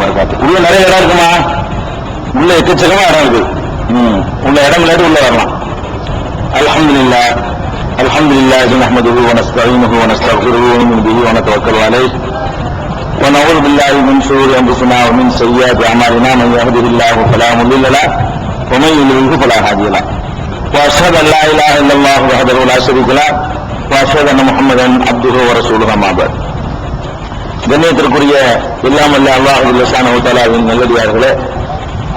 வரகாத்து. உள்ள நிறைய இடம் இருக்குமா? உள்ள எக்கச்சக்கமா இடம் இருக்கு. உள்ள இடம் இல்லாட்டி உள்ள வரலாம். அல்ஹம்துலில்லாஹ் அல்ஹம்துலில்லாஹி நஹ்மதுஹு வ நஸ்தஈனுஹு வ நஸ்தக்ஃபிருஹு வ நு'மினு பிஹி வ நதவக்கலு அலைஹி வ நஊது பில்லாஹி மின் ஷுரூரி அன்ஃபுஸினா வ மின் ஸய்யிஆத்தி அமாலினா மன் யஹ்திஹில்லாஹு ஃபலா முضل லஹு வ மன் யுضلل ஃபலா ஹாதிய லஹு வ அஷ்ஹது அன் லா இலாஹா இல்லல்லாஹு வஹ்தஹு லா ஷரீக லஹு வ அஷ்ஹது அன்ன முஹம்மதன் அப்துஹு வ ரசூலுஹு அம்மா பஅத். கண்ணியத்திற்குரிய எல்லாம் வல்ல அல்லாஹ் சுப்ஹானஹு வ தஆலாவின் நல்லடியார்களே,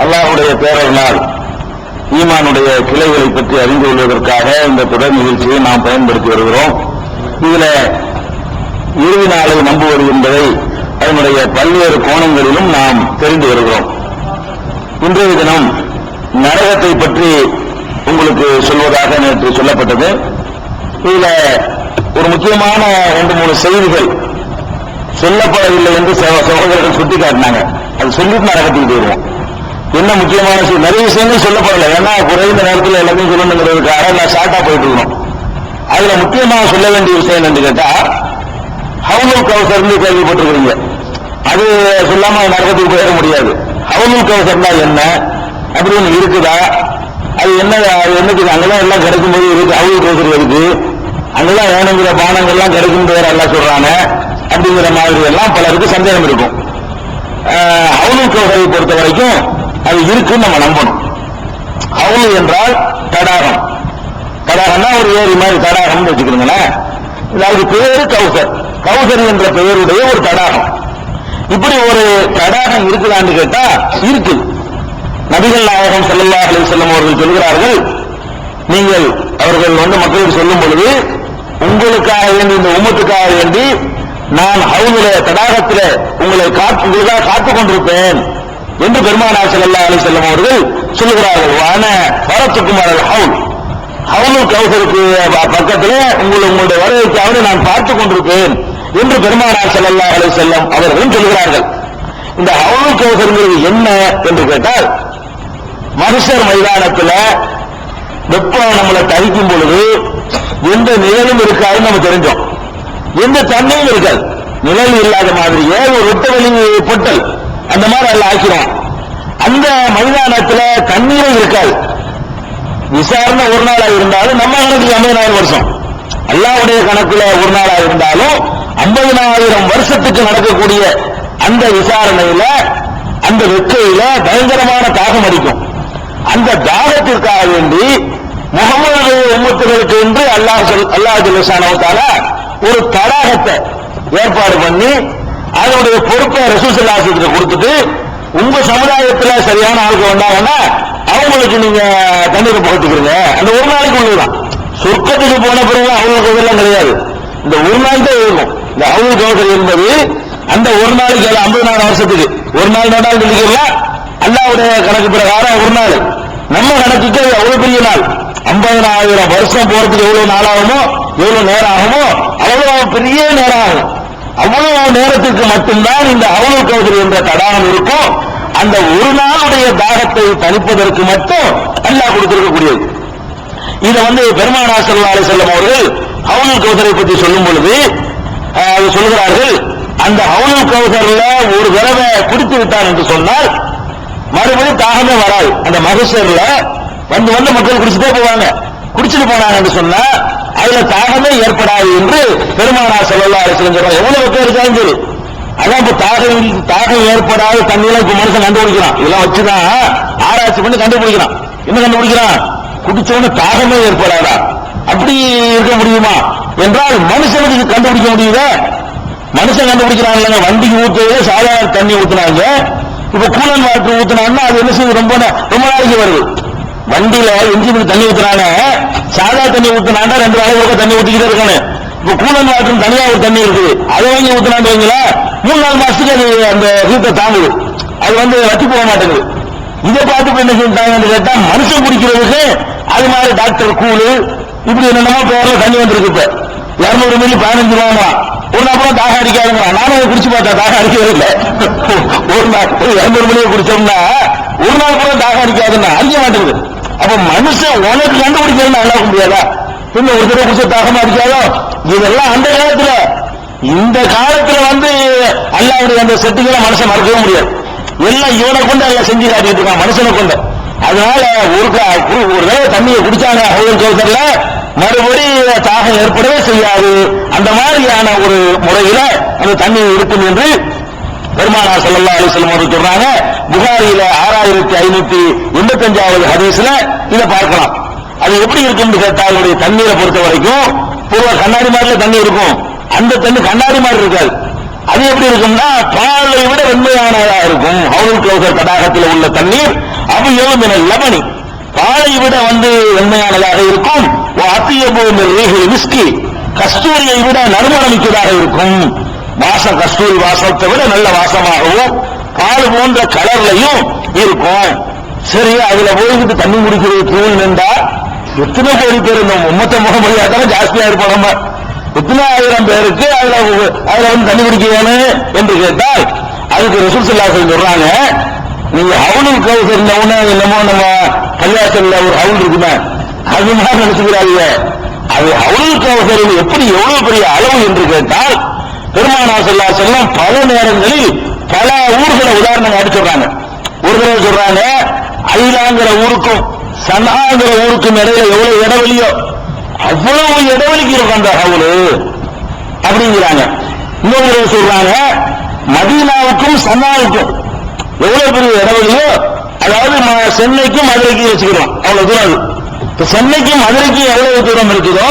அல்லாஹ்வுடைய பேரருளால் ஈமானுடைய கிளைகளை பற்றி அறிந்து கொள்வதற்காக இந்த தொடர் நிகழ்ச்சியை நாம் பயன்படுத்தி வருகிறோம். இதுல இறுதி நாளை நம்புவது என்பதை அதனுடைய பல்வேறு கோணங்களிலும் நாம் தெரிந்து வருகிறோம். இன்றைய தினம் நரகத்தை பற்றி உங்களுக்கு சொல்வதாக நேற்று சொல்லப்பட்டது. இதுல ஒரு முக்கியமான 2-3 செய்திகள் சொல்லப்படவில்லை என்று சகோதரர்கள் சுட்டிக்காட்டினாங்க. அது சொல்லிட்டு நரகத்துக்கு போயிடுவோம். என்ன முக்கியமான நிறைய விஷயங்கள் சொல்லப்படல. ஏன்னா குறைந்த நேரத்தில் எல்லாத்தையும் சொல்லணுங்கிறதுக்காக நான் ஷார்ட்டா போயிட்டு இருக்கணும். அதுல முக்கியமாக சொல்ல வேண்டிய விஷயம் என்று கேட்டா, ஹவுலுல் கௌசர் கேள்விப்பட்டிருக்கிறீங்க. அது சொல்லாம நரகத்துக்கு போயிட முடியாது. ஹவுலுல் கௌசர்னா என்ன, அப்படின்னு இருக்குதா, அது என்ன, என்னது அங்கெல்லாம் எல்லாம் கிடைக்கும் போது இருக்கு. ஹவுலுல் கௌசர் இருக்கு, அங்கெல்லாம் வேணுங்கிற பானங்கள்லாம் கிடைக்கும் பேர் எல்லாம் சொல்றாங்க அப்படிங்கிற மாதிரி எல்லாம் பலருக்கு சந்தேகம் இருக்கும். ஹவுலுல் கௌசரை பொறுத்த வரைக்கும் அது இருக்குன்னு நம்ம நம்பணும். ஹவுலு என்றால் தடாகம். தடாகம்னா ஒரு ஏரி மாதிரி தடாகம்னு வச்சுக்கிறீங்களேன். அதாவது பேரு கௌசர். கௌசர் என்ற பெயருடைய ஒரு தடாகம். இப்படி ஒரு தடாகம் இருக்குதான்னு கேட்டா இருக்கு. நபிகள் நாயகம் ஸல்லல்லாஹு அலைஹி வஸல்லம் அவர்கள் சொல்கிறார்கள், நீங்கள் அவர்கள் மக்களுக்கு சொல்லும் பொழுது, உங்களுக்காக வேண்டி, இந்த உம்மத்துக்காக வேண்டி நான் ஹவுலுடைய தடாகத்திலே உங்களுக்காக காத்துக் கொண்டிருப்பேன் என்று பெருமானார் ஸல்லல்லாஹு அலைஹி வஸல்லம் அவர்கள் சொல்கிறார்கள். வான வரத்துக்கும் வரல் ஹவுல், ஹவுலுல் கௌசருக்கு பக்கத்தில் உங்களுடைய வருகைக்காக நான் பார்த்துக் கொண்டிருப்பேன் என்று பெருமானார் ஸல்லல்லாஹு அலைஹி வஸல்லம் அவர்களும் சொல்கிறார்கள். இந்த ஹவுலுல் கௌசர்ங்கிறது என்ன என்று கேட்டால், மஹ்ஷர் மைதானத்தில் வெப்பம் நம்மளை தரிக்கும் பொழுது எந்த நிழலும் இருக்காதுன்னு நம்ம தெரிஞ்சோம். எந்த தண்ணியும் இருக்காது. நிழல் இல்லாத மாதிரியே ஒரு வெட்டவெளி பொட்டல் அந்த மாதிரி எல்லாம் ஆக்கிறோம். அந்த மைதானத்தில் தண்ணீரும் இருக்காது. விசாரணை ஒரு நாளா இருந்தாலும் நம்ம கணக்கு 50,000 வருஷம், அல்லாஹ்வுடைய கணக்குல ஒரு நாளா இருந்தாலும் 50,000 வருஷத்துக்கு நடக்கக்கூடிய அந்த விசாரணையில, அந்த வெக்கையில பயங்கரமான தாகம் அடிக்கும். அந்த தாகத்திற்காக வேண்டி முஹம்மது உம்மத்துகளுக்கு என்று அல்லாஹ் சுப்ஹானஹு வ தஆலா ஒரு தடாகத்தை ஏற்பாடு பண்ணி அதனுடைய பொறுப்பை ரசூல் ஸல்லல்லாஹு அலைஹி வஸல்லம் கொடுத்துட்டு, உங்க சமுதாயத்துல சரியான ஆளுக்கு வந்தாங்கன்னா அவங்களுக்கு நீங்க தண்ணீர் புகட்டிக்கிறீங்க. அந்த ஒரு நாளைக்கு உள்ளதுதான். சொர்க்கத்துக்கு போன பிறகு அவங்களுக்கு இதெல்லாம் கிடையாது. இந்த ஒரு நாள் தான் இருக்கும். இந்த ஹவுலுல் கௌசர் என்பது அந்த ஒரு நாளைக்கு 50,000 வருஷத்துக்கு ஒரு நாள் நடால் நினைக்கலாம். அல்லாஹ்வுடைய கணக்கு பிரகாரம் ஒரு நாள், நம்ம கணக்குக்கு அவ்வளவு பெரிய நாள். 50,000 வருஷம் போறதுக்கு எவ்வளவு நாள் ஆகுமோ, எவ்வளவு நேரம் ஆகுமோ அவ்வளவு பெரிய நேரம் ஆகும். அவ்வளவு நேரத்துக்கு மட்டும்தான் இந்த ஹவுலுல் கௌசர் என்ற தடாகம் இருக்கும். அந்த ஒரு நாளுடைய தாகத்தை தணிப்பதற்கு மட்டும் அல்லாஹ் கொடுத்திருக்கக்கூடியது. இதை பெருமானார் ஸல்லல்லாஹு அலைஹி வஸல்லம் அவர்கள் ஹவுலுல் கௌசரை பற்றி சொல்லும் பொழுது சொல்கிறார்கள், அந்த ஹவுலுல் கௌசர்ல ஒரு தடவை குடித்து விட்டார் என்று சொன்னால் மறுபடியும் தாகமே வராது. அந்த மஹ்ஷர்ல வந்து மக்கள் குடிச்சுட்டே போவாங்க. குடிச்சிட்டு போனாங்க என்று சொன்னா அதுல தாகமே ஏற்படாது என்று பெருமானார் ஸல்லல்லாஹு அலைஹி வஸல்லம் சொல்றாங்க. எவ்வளவு பேர் இருக்காங்க சரி, அதான் இப்ப தாகம் ஏற்படாத தண்ணியெல்லாம் இப்ப மனுஷன் கண்டுபிடிக்கிறான். இதெல்லாம் வச்சுதான் ஆராய்ச்சி பண்ணி கண்டுபிடிக்கிறான். என்ன கண்டுபிடிக்கிறான்? குடிச்சவன தாகமே ஏற்படாதா, அப்படி இருக்க முடியுமா என்றால் மனுஷனுக்கு கண்டுபிடிக்க முடியுதா? மனுஷன் கண்டுபிடிக்கிறான் இல்லைங்க. வண்டிக்கு ஊற்றுறது சாதாரண தண்ணி ஊத்துனாங்க, இப்ப கூலன் வாட்டர் ஊத்துனாங்கன்னா அது என்ன செய்யுது, ரொம்ப நாளைக்கு வருது. வண்டியில இன்ஜினுக்கு தண்ணி ஊத்துறாங்க, சாதா தண்ணி ஊத்துனாண்டா 2 நாளைக்கு தண்ணி ஊத்திக்கிட்டே இருக்கணும். இப்ப கூலன் வாட்டர் தனியா ஒரு தண்ணி இருக்குது, அதை வாங்கி ஊத்துனாண்டு வைங்களா 3-4 மாசத்துக்கு அது அந்த ஹீட்டை தாங்குது. அது வத்தி போக மாட்டேங்குது. இதை பார்த்து என்ன செஞ்சாங்கன்னு கேட்டா, மனுஷன் குடிக்கிறதுக்கு அது மாதிரி டாக்டர் கூழு இப்படி என்னென்னமோ பேர்ல தண்ணி வந்திருக்கு. இப்ப 200 மில்லி 15 ரூபா ஒரு நாள் கூட தாகம் அடிக்காதுங்க. நானும் குடிச்சு பார்த்தா தாகம் அடிக்கவே இல்லை. ஒரு நாள் 200 மில்லியை குடிச்சோம்னா ஒரு நாள் கூட தாகம் அடிக்காதுன்னா அடிக்க மாட்டேங்குது. அப்ப மனுஷன் உனக்கு கண்டுபிடிக்கிறது நல்லா முடியாதா? பின்ன ஒரு தடவை குடிச்ச தாகம் அடிக்காதோ? இதெல்லாம் அந்த காலத்துல, இந்த காலத்துல அல்லாஹ்வுடைய அந்த செட்டிங்களை மனுஷன் மறக்கவே முடியாது. எல்லாம் இவனை கொண்டு எல்லாம் செஞ்சு காட்டிட்டு இருக்கான், மனுஷனை கொண்டு. அதனால ஒரு தடவை தண்ணியை குடிச்சாங்க ஹவுலுல் கௌசர்ல, மறுபடி தாகம் ஏற்படவே செய்யாது. அந்த மாதிரியான ஒரு முறையில அந்த தண்ணி இருக்கும் என்று பெருமானார் ஸல்லல்லாஹு அலைஹி வஸல்லம் அவர்கள் சொல்றாங்க. புகாரியில 6585வது ஹதீஸ்ல இதை பார்க்கலாம். அது எப்படி இருக்கும்னு கேட்டா, அவருடைய தண்ணீரை பொறுத்த வரைக்கும் பொதுவா கண்ணாடி மாதிரில தண்ணி இருக்கும், அந்த தண்ணி கண்ணாடி மாதிரி இருக்காது. அது எப்படி இருக்கும்னா பாலை விட வெண்மையானதா இருக்கும். ஹவுலுல் கௌசர் தடாகத்தில் உள்ள தண்ணீர் அபியது மினல் லபனி, பாலை விட வெண்மையானதாக இருக்கும். அத்தியபு மின் ரீஹில் மிஸ்கி, கஸ்தூரியை விட நறுமணமிக்கதாக இருக்கும். வாசம் கஸ்தூரி வாசத்தை விட நல்ல வாசமாகவும் பால் போன்ற கலர்லையும் இருக்கும். சரி, அதுல போய்கிட்டு தண்ணி குடிக்கிறது தூள் நின்றா எத்தனை கோடி பேர் இந்த உம்மத்த முகமதியாக ஜாஸ்தியா இருப்போம். நம்ம எத்தனை ஆயிரம் பேருக்கு அதுல தண்ணி குடிக்க வேணும் என்று கேட்டால் அதுக்கு ரசூல் ஸல்லல்லாஹு அலைஹி வஸல்லம் சொல்றாங்க, நீங்க ஹவுலுல் கௌசர் என்னமோ நம்ம பள்ளியாசல்ல ஒரு ஹவுல் இருக்குமே அது மாதிரி நினைச்சுக்கிறாங்க. அது ஹவுலுல் கௌசரில் எப்படி எவ்வளவு பெரிய அளவு என்று கேட்டால், பெருமானார் ஸல்லல்லாஹு அலைஹி வஸல்லம் பல நேரங்களில் பல ஊர்களை உதாரணம் அடிச்சுடுறாங்க. ஒரு தடவை சொல்றாங்க, ஐலாங்கிற ஊருக்கும் சனாங்கிற ஊருக்கும் இடையில எவ்வளவு இடைவெளியோ அவ்வளவு இடைவெளிக்கு இருக்கும் அந்த ஹவுலு அப்படிங்கிறாங்க. இன்னொரு தடவை சொல்றாங்க, மதீனாவுக்கும் சனாவுக்கும் எவ்வளவு பெரிய இடைவெளியோ, அதாவது சென்னைக்கும் மதுரைக்கும் வச்சுக்கிறோம் அவ்வளவு தூரம். அது சென்னைக்கும் மதுரைக்கும் எவ்வளவு தூரம் இருக்குதோ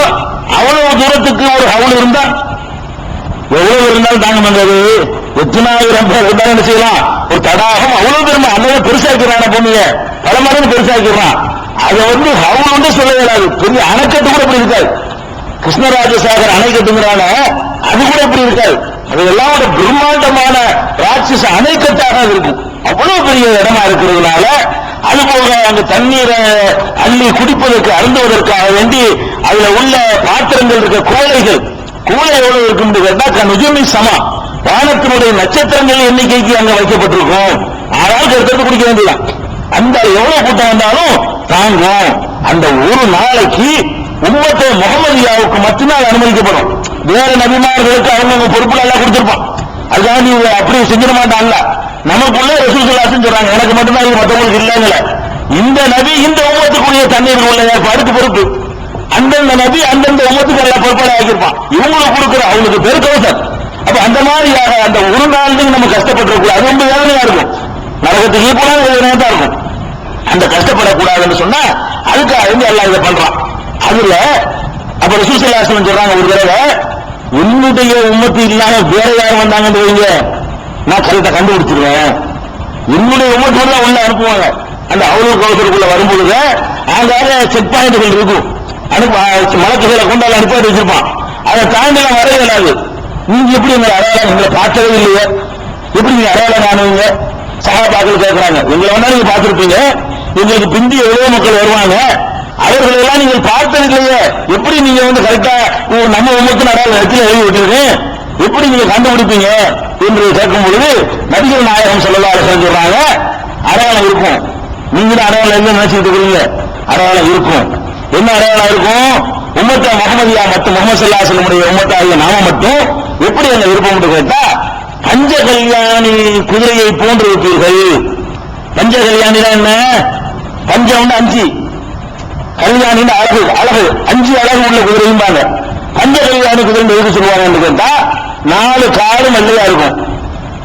அவ்வளவு தூரத்துக்கு ஒரு ஹவுல் இருந்தா எவ்வளவு இருந்தாலும் தாங்க வந்தது. எத்தனாயிரம் பேர் இருந்தாலும் என்ன செய்யலாம், ஒரு தடாகம் அவ்வளவு பெருமை அந்த பெருசாக்கிறான பூமியை பல மடங்கு பெருசாக்கிறான். அதை ஹவுல் சொல்ல இயலாது. பெரிய அணைக்கட்டு கூட இப்படி இருக்காது. கிருஷ்ணராஜசாகர் அணைக்கட்டுங்கிறான அது கூட இப்படி இருக்காது. அது எல்லாம் ஒரு பிரம்மாண்டமான ராட்சச அணைக்கட்டாக இருக்கும். அவ்வளவு பெரிய இடமா இருக்கிறதுனால அதுபோக அந்த தண்ணீரை அள்ளி குடிப்பதற்கு அருந்துவதற்காக வேண்டி அதுல உள்ள பாத்திரங்கள் இருக்க கூளை எவ்வளவு இருக்கும் கேட்டா நுஜுமி சமா, வானத்தினுடைய நட்சத்திரங்கள் எண்ணிக்கைக்கு அங்க வைக்கப்பட்டிருக்கும். ஆளாளுக்கு எடுத்து குடிக்க வேண்டியதான். அந்த எவ்வளவு கூட்டம் வந்தாலும் தாங்கும். அந்த ஒரு நாளைக்கு உம்மத்தே முகமதியாவுக்கு மட்டும்தான் அனுமதிக்கப்படும். வேற நபிமார்களுக்கு அவங்க பொறுப்புல எல்லாம் கொடுத்திருப்பான். அதுக்காக நீ அப்படி செஞ்சிட மாட்டான்ல. நமக்குள்ள ரசூல் ஸல்லல்லாஹு அலைஹி வஸல்லம் சொல்றாங்க, எனக்கு மட்டும்தான் இது மற்றவங்களுக்கு இல்லைங்கள. இந்த நபி இந்த உம்மத்துக்குரிய தண்ணீர் உள்ள ஏற்பாடுக்கு பொறுப்பு. அந்தந்த நபி அந்தந்த உம்மத்துக்கு எல்லாம் பொறுப்பாளர் ஆகியிருப்பான். இவங்களுக்கு கொடுக்குற அவங்களுக்கு பேர் கௌசர். அப்ப அந்த மாதிரியாக அந்த ஒரு நாளுக்கு நம்ம கஷ்டப்பட்டுக்கூடாது. அது ரொம்ப வேதனையா இருக்கும். நரகத்துக்கு போனாலும் வேதனையா தான் இருக்கும். அந்த கஷ்டப்படக்கூடாதுன்னு சொன்னா அதுக்காக எல்லாம் இதை பண்றான். அதுல அப்ப ரசூல் ஸல்லல்லாஹு அலைஹி வஸல்லம் சொல்றாங்க, ஒரு தடவை என்னுடைய உம்மத்து இல்லாம வேற யாரும் வந்தாங்கன்னு வைங்க, நான் கரெக்டா கண்டுபிடிச்சிருவேன். என்னுடைய உம்மத்தோட உள்ள அனுப்புவாங்க. அந்த ஹவுலுல் கௌசருக்குள்ள வரும்பொழுது அங்காக செக் பாயிண்ட்கள் இருக்கும். மலக்குகளை கொண்டால அனுப்பி வச்சிருப்பான். அதை தாண்டி வர இயலாது. நீங்க எப்படி எங்களை அடையாளம், எங்களை பார்த்ததே இல்லையே, எப்படி நீங்க அடையாளம் காணுவீங்க? சஹாபாக்கள் கேட்கிறாங்க, எங்களை வேணா நீங்க பார்த்திருப்பீங்க, எங்களுக்கு பிந்தி எவ்வளவு மக்கள் வருவாங்க, அவர்கள் எல்லாம் நீங்கள் பார்த்தது இல்லையே, எப்படி நீங்க கரெக்டா நம்ம உமக்கு அடையாளம் இடத்துல எழுதி விட்டுருக்கு, எப்படி நீங்க கண்டுபிடிப்பீங்க என்று கேட்கும் பொழுது நபிகள் நாயகம் ஸல்லல்லாஹு அலைஹி வஸல்லம் சொல்றாங்க, அடையாளம் இருக்கும். நீங்க அடையாளம் என்ன நினைச்சிட்டு இருக்கீங்க? அடையாளம் இருக்கும். என்ன அடையாளம் இருக்கும்? உம்மத்த முகமதியா மட்டும் முகமது ஸல்லல்லாஹு அலைஹி வஸல்லம் உம்மத்தாகிய நாம மட்டும் எப்படி அங்க இருப்போம் கேட்டா, பஞ்ச கல்யாணி குதிரையை போன்று இருப்பீர்கள். பஞ்ச கல்யாணி என்ன? பஞ்சம் 5, கல்யாணி அழகு, 5 அழகு உள்ள குதிரையும் பாங்க. பஞ்ச கல்யாணி குதிரை எதுக்கு சொல்லுவாங்க கேட்டா, 4 காலும் வெள்ளையா இருக்கும்,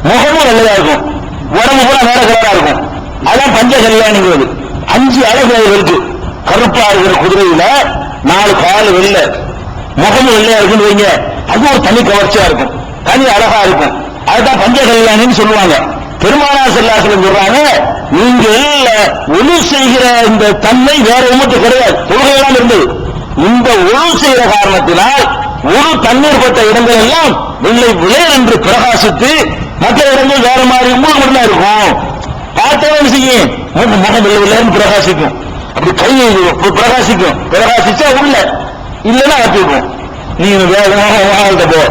முகமும் வெள்ளையா இருக்கும், உடம்பு கூட வேற கலரா இருக்கும். அதான் பஞ்ச கல்யாணிங்கிறது. 5 அழகு இருக்கு. கருப்பா இருக்கிற குதிரையில 4 கால் வெள்ளை, முகமும் வெள்ளையா இருக்குன்னு வைங்க, அது ஒரு தனி கவர்ச்சியா இருக்கும், தனி அழகா இருக்கும். அதுதான் பஞ்ச கல்யாணின்னு சொல்லுவாங்க. பெருமானார் ஸல்லல்லாஹு அலைஹி வஸல்லம் சொல்றாங்க, நீங்கள் ஒழு செய்கிற இந்த தன்மை வேற உம்மத்து கிடையாது. தொழுகையெல்லாம் இருந்தது. இந்த ஒழு செய்கிற காரணத்தினால் ஒரு தண்ணீர் பட்ட இடங்கள் எல்லாம் வெள்ளை விளையர் என்று பிரகாசித்து, மற்ற இடங்கள் வேற மாதிரி உங்களுக்கு மட்டும்தான் இருக்கும். பார்த்தவன் செய்யும் முகம் வெள்ளை விளையர்னு பிரகாசிக்கும். அப்படி கை பிரகாசிக்கும். பிரகாசிச்சா உள்ள இல்லைன்னா அப்பிக்கும். நீ வேகமாக வாழ்ந்த போ,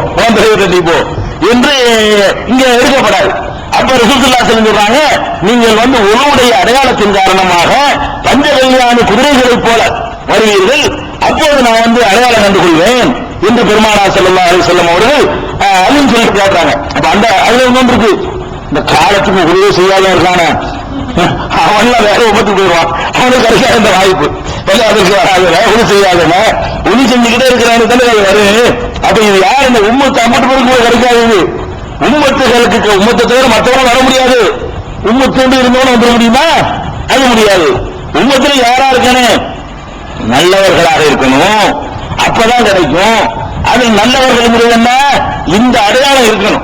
நீ போ என்று இங்க எடுக்கப்படாது. அப்ப ரசூல் ஸல்லல்லாஹு அலைஹி வஸல்லம் சொல்றாங்க, நீங்கள் உங்களுடைய அடையாளத்தின் காரணமாக பஞ்ச கல்யாணி குதிரைகளைப் போல வருவீர்கள், அப்போது நான் அடையாளம் கண்டு கொள்வேன் என்று பெருமானார் ஸல்லல்லாஹு அலைஹி வஸல்லம் அவர்கள் அதையும் சொல்லி கேட்கிறாங்க. அப்ப அந்த அதுல ஒன்று இருக்கு, இந்த காலத்துக்கு உதவி செய்யாத இருக்கான அவன்லாம் வேற உமத்துக்கு போயிடுவான், அவனுக்கு கிடைக்காத இந்த வாய்ப்பு அதற்கு வராதுல உதவி செய்யாதவங்க உதவி செஞ்சுக்கிட்டே இருக்கிறான்னு தானே அது வரும். அப்ப இது யார் இந்த உம்மத்து அம்மட்டு பேருக்கு கிடைக்காது. உம்மத்துகளுக்கு உம்மத்தை தவிர மற்றவங்க வர முடியாது. உம்மத்து இருந்தவங்க வந்துட முடியுமா? அது முடியாது. உம்மத்துல யாரா இருக்கணும்? நல்லவர்களாக இருக்கணும், அப்பதான் கிடைக்கும். அது நல்லவர்கள் என்ன? இந்த அடையாளம் இருக்கணும்.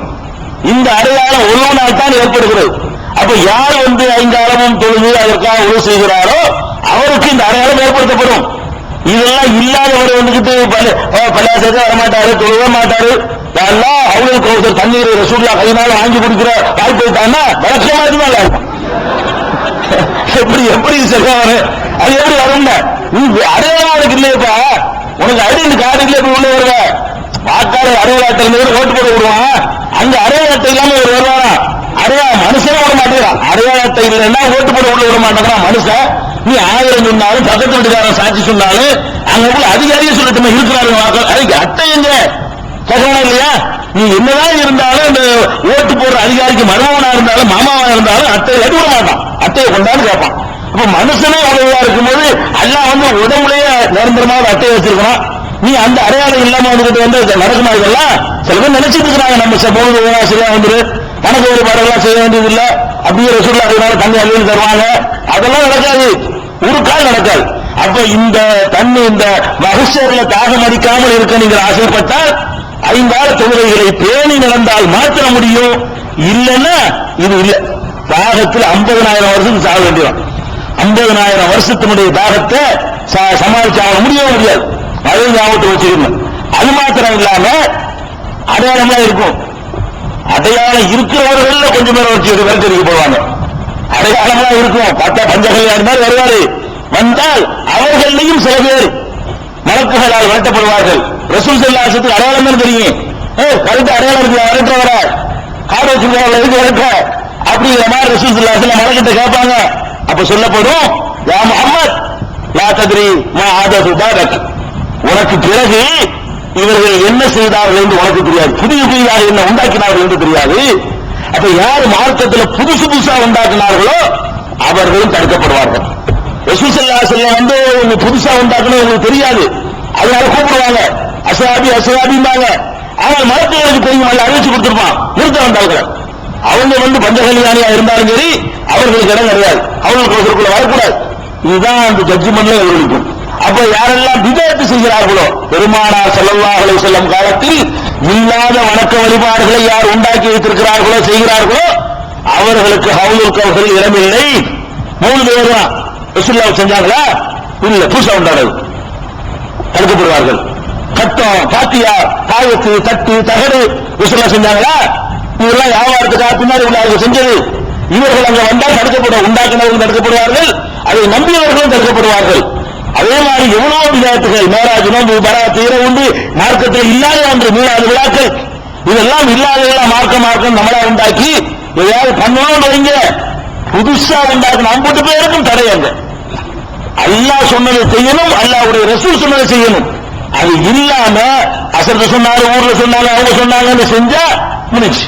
இந்த அடையாளம் ஒரு நாள் தான் ஏற்படுகிறது. அப்ப யார் 5 அளவும் தொழுது அதற்காக உதவி செய்கிறாரோ அவருக்கு இந்த அடையாளம் ஏற்படுத்தப்படும். இதெல்லாம் இல்லாதவர் வந்துகிட்டு பல்லாசத்தை வரமாட்டாரு, தொழுவ மாட்டாரு. அவங்களுக்கு ஒருத்தர் தண்ணீர் ரசூலுல்லாஹ் கையினால வாங்கி குடிக்கிற வாய்ப்பு இருக்காங்கன்னா வழக்கமா இருக்கும். எப்படி சொல்றாரு? அது எப்படி வரும்? அடையாளம் உனக்கு இல்லையப்பா, உனக்கு ஐடென்டி கார்டு இல்லையா? உள்ள வருவ வாக்காளர் அடையாள அட்டை ஓட்டு போட விடுவான். அங்க அடையாள அட்டை இல்லாம ஒரு வருவானா? மனுஷனே விட மாட்டேங்கிறான். அடையாள அட்டை இல்லைன்னா ஓட்டு போட உள்ள விட மாட்டேங்கிறான் மனுஷன். நீ 1000 சொன்னாலும் பக்கத்து வீட்டுக்காரன் சாட்சி சொன்னாலும் அங்க உள்ள அதிகாரியே சொல்லிட்டு இருக்கிறாரு அதுக்கு அட்டை எங்க கேட்கணும் இல்லையா? நீ என்னதான் இருந்தாலும் இந்த ஓட்டு போடுற அதிகாரிக்கு மருமகனா இருந்தாலும் மாமாவா இருந்தாலும் அட்டை எடுக்க விட மாட்டான். அட்டையை கொண்டான்னு கேட்பான். அப்ப மனுஷனே உதவியா இருக்கும்போது எல்லாம் உடம்புலயே நிரந்தரமாக அட்டையை வச்சிருக்கணும். நீ அந்த அடையாளம் இல்லாம வந்துட்டு நடக்குமா? இதெல்லாம் சில பேர் நினைச்சிட்டு இருக்கிறாங்க, நம்ம பொழுது சரியா வந்துரு கணக்கு ஒரு பாடெல்லாம் செய்ய வேண்டியது இல்ல, அப்படியே ரசூலுல்லாஹ் அதனால தண்ணி அள்ளி தருவாங்க. அதெல்லாம் நடக்காது, ஒரு கால் நடக்காது. அப்ப இந்த தண்ணி இந்த மகசூர்ல தாகம் அடிக்காமல் இருக்க நீங்கள் ஆசைப்பட்டால் 5 கால தொழுகைகளை பேணி நடந்தால் மாற்ற முடியும். இல்லைன்னா இது இல்லை. தாகத்தில் 50,000 வருஷத்துக்கு சாக வேண்டியதான். 50,000 வருஷத்தினுடைய தாகத்தை சமாளிச்சாக முடியாது. அதை ஞாபகத்தில் வச்சுக்கணும். அது மாத்திரம் இல்லாம அடையாளமா இருக்கும். அடையாளம் இருக்கிறவர்கள் கொஞ்சம் பேர் வச்சு விரட்டடிக்க போடுவாங்க. அடையாளமா இருக்கும். பார்த்தா பஞ்சகல்யாணி மாதிரி வருவாரு. வந்தால் அவர்களையும் சில பேர் மலக்குகளால் விரட்டப்படுவார்கள். ரசூல் ஸல்லல்லாஹு அலைஹி வஸல்லம் அடையாளம் தான் தெரியும். கருத்து அடையாளம் இருக்கு, விரட்டுறவர காடு வச்சிருக்கவங்க எதுக்கு விரட்ட அப்படிங்கிற மாதிரி ரசூல் ஸல்லல்லாஹு அலைஹி வஸல்லம் மலக்கிட்ட கேட்பாங்க. அப்ப சொல்லப்படும், யா முஹம்மத் லா தத்ரி மா ஆதது பாதக், உனக்கு பிறகு இவர்கள் என்ன செய்தார்கள் என்று உனக்கு தெரியாது. புதிதாக என்ன உண்டாக்கினார்கள் என்று தெரியாது. அப்ப யார் மார்க்கத்தில் புதுசா உண்டாக்கினார்களோ அவர்களும் தடுக்கப்படுவார்கள். ரசூல் ஸல்லல்லாஹு அலைஹி வஸல்லம் புதுசா உண்டாக்கணும் உங்களுக்கு தெரியாது, அதனால கூப்பிடுவாங்க அஸ்ஹாபிம்பாங்க. ஆனால் மலக்குகளுக்கு தெரியும், அல்ல அறிவிச்சு கொடுத்திருப்பான் நிறுத்த வந்தார்கள். அவங்க பஞ்சகல்யாணியா இருந்தாலும் சரி அவர்களுக்கு இடம் கிடையாது, அவங்களுக்கு ஒருத்தருக்குள்ள வரக்கூடாது. இதுதான் அந்த ஜட்ஜ்மெண்ட்ல எதிர்க்கும். அப்ப யாரெல்லாம் பிதஅத் செய்கிறார்களோ, பெருமானார் ஸல்லல்லாஹு அலைஹி வஸல்லம் காலத்தில் இல்லாத வணக்க வழிபாடுகளை யார் உண்டாக்கி வைத்திருக்கிறார்களோ செய்கிறார்களோ அவர்களுக்கு ஹவுலுல் கௌஸரில் இடமில்லை. 3 பேர் தான் ரசூலுல்லாஹ் செஞ்சாங்களா? இல்ல, புதுசா உண்டானது தடுக்கப்படுவார்கள். கட்டம், பாத்தியா, தாயத்து, தட்டு, தகடு ரசூலுல்லாஹ் செஞ்சாங்களா? இதெல்லாம் வியாபாரத்துக்காக பின்னாடி உள்ளவர்கள் செஞ்சது. இவர்கள் அங்க வந்தால் தடுக்கப்படும். உண்டாக்கினவர்கள் தடுக்கப்படுவார்கள், அதை நம்பியவர்களும் தடுக்கப்படுவார்கள். அதே மாதிரி எவ்வளவு விளையாட்டுகள், மேராஜ், நோன்பு, பராத், இரவுண்டு மார்க்கத்தில் இல்லாத ஒன்று மீளாத விழாக்கள், இதெல்லாம் இல்லாததெல்லாம் மார்க்கம் நம்மளா உண்டாக்கி எதையாவது பண்ணணும் வைங்க. புதுசா உண்டாக்கணும் 50 பேருக்கும் தடையங்க. அல்லாஹ் சொன்னதை செய்யணும், அல்லாஹ்வுடைய ரசூல் சொன்னதை செய்யணும். அது இல்லாம அசர்ல சொன்னாரு, ஊர்ல சொன்னாங்க, அவங்க சொன்னாங்கன்னு செஞ்சா முடிச்சு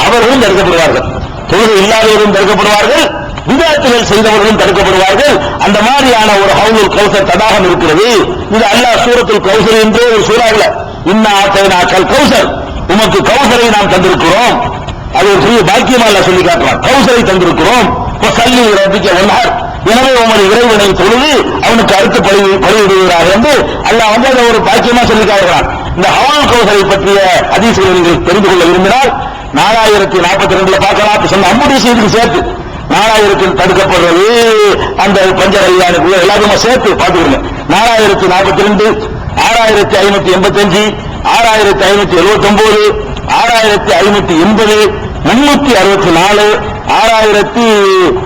அவர்களும் தடுக்கப்படுவார்கள். தொழுகை இல்லாதவர்களும் தடுக்கப்படுவார்கள், விதத்துகள் செய்தவர்களும் தடுக்கப்படுவார்கள். அந்த மாதிரியான ஒரு ஹவுலுல் கௌசர் தடாகம் இருக்கிறது. இது அல்லாஹ் சூரத்துல் கௌசர் என்று ஒரு சூறாவில் இன்னா ஆத்தைனாக்கல் கௌசர், உமக்கு கௌசரை நாம் தந்திருக்கிறோம். அது ஒரு பெரிய பாக்கியமா அல்லாஹ் சொல்லி காட்டுறான். கௌசரை தந்திருக்கிறோம். சல்லி ரப்பிக்க வல்லார், எனவே உமது இறைவனை தொழுது அவனுக்கு அடுத்து பலியிடுகிறார் என்று அல்லாஹ் அதை ஒரு பாக்கியமா சொல்லி காட்டுறான். இந்த ஹவுலுல் கௌசரை பற்றிய ஹதீஸ்களை நீங்கள் தெரிந்து கொள்ள விரும்பினால் 4042 பார்க்கலாம். சொன்ன 50 விஷயத்துக்கு சேர்த்து 4000 தடுக்கப்படுறது, அந்த பஞ்சகல்யாணிக்குள்ள எல்லாத்தையுமே சேர்த்து பார்த்துக்கணும். 4042, 6585, 6579, 6580, 364,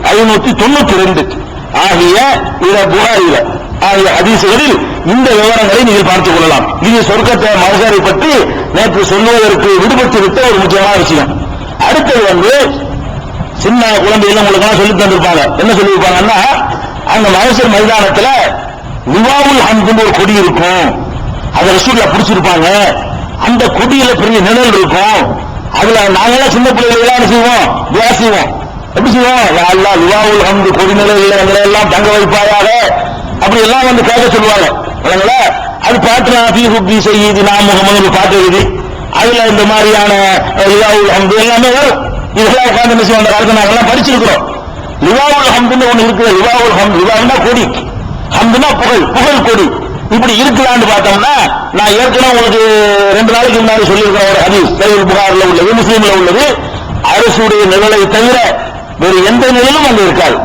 6592 ஆகிய புகாரில ஆகிய ஹதீசுகளில் இந்த விவரங்களை நீங்கள் பார்த்துக் கொள்ளலாம். இது சொர்க்கத்தை மகசரை பற்றி நேற்று சொல்லுவதற்கு விடுபட்டு விட்ட ஒரு முக்கியமான விஷயம். அடுத்தது சின்ன குழந்தைகள் உங்களுக்கு சொல்லி தந்திருப்பாங்க. என்ன சொல்லியிருப்பாங்கன்னா, அந்த மகசர் மைதானத்துல லிவாவுல் ஹம்துன்னு ஒரு கொடி இருக்கும், அதை ரசூலுல்லாஹ் பிடிச்சிருப்பாங்க. அந்த கொடியில பெரிய நிழல் இருக்கும். அதுல நாங்கெல்லாம் சின்ன பிள்ளைகள் என்ன செய்வோம்? துஆ செய்வோம். எப்படி செய்வோம்? யா அல்லாஹ் லிவாவுல் ஹம்து கொடிநிலையில் எங்களை எல்லாம் தங்க வைப்பாயாக அப்படி எல்லாம் வந்து கேட்க சொல்லுவாங்க. அது பாட்டுனா ஃபீ ஹுப்பி சய்யிதினா முஹம்மது பாட்டு எழுதி அதுல இந்த மாதிரியான லிவாவுல் ஹம்து எல்லாமே வரும். இதெல்லாம் உட்கார்ந்து என்ன செய்வோம்? அந்த காலத்துல நாங்கெல்லாம் படிச்சிருக்கிறோம். லிவாவுல் ஹம்துன்னு ஒண்ணு இருக்குது. லிவாவுல் ஹம்து, லிவாவுன்னா கொடி, ஹம்துன்னா புகழ், புகழ் கொடி. இப்படி இருக்கலான்னு பார்த்தோம்னா நான் ஏற்கனவே உங்களுக்கு 2 நாளைக்கு முன்னாடி சொல்லியிருக்கிறேன் ஒரு ஹதீஸ், சஹீஹ் புகாரில உள்ளது, முஸ்லிம்ல உள்ளது. அரசுடைய நிழலை தவிர வேறு எந்த நிழலும் அங்க இருக்காது.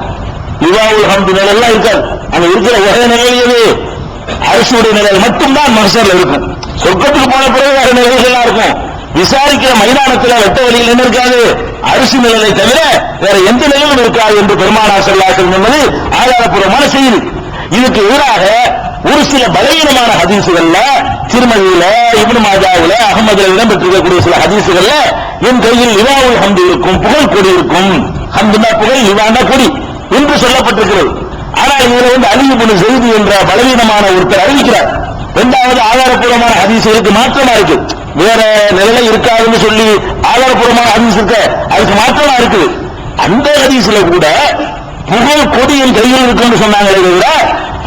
லிவாவுல் ஹம்து நிழல்லாம் இருக்காது. அங்க இருக்கிற ஒரே நிழல் எது? அரசுடைய நிழல் மட்டும்தான் மஹ்ஷர்ல இருக்கும். சொர்க்கத்துக்கு போன பிறகு வேற நிழல்கள்லாம் இருக்கும். விசாரிக்கிற மைதானத்தில் வெட்ட வழியில் என்ன இருக்காது? அரிசி நிழலை தவிர வேற எந்த நிழலும் இருக்காது என்று பெருமானார் ஸல்லல்லாஹு அலைஹி வஸல்லம் என்பது ஆதாரப்பூர்வமான செய்தி. இதுக்கு எதிராக ஒரு சில பலவீனமான ஹதீசுகள்ல, திருமதியில, இப்னு மாஜாவுல, அஹ்மதுல இடம்பெற்றிருக்கக்கூடிய சில ஹதீசுகள்ல என் கையில் லிவாவுல் ஹம்து இருக்கும், புகழ் கொடி இருக்கும், ஹம்துனா புகழ், லிவானா கொடி என்று சொல்லப்பட்டிருக்கிறது. ஆனால் இதுல வந்து அலி இப்னு ஸைத் என்ற பலவீனமான ஒருத்தர் அறிவிக்கிறார். இரண்டாவது ஆதாரப்பூர்வமான ஹதீசுகளுக்கு மாற்றமா இருக்கு. வேற நிலையில இருக்காதுன்னு சொல்லி ஆதாரப்பூர்வமான ஹதீஸ் இருக்க, அதுக்கு மாற்றமா இருக்குது. அந்த ஹதீஸ்ல கூட புகழ் கொடியின் கையில் இருக்குன்னு சொன்னாங்களே தவிர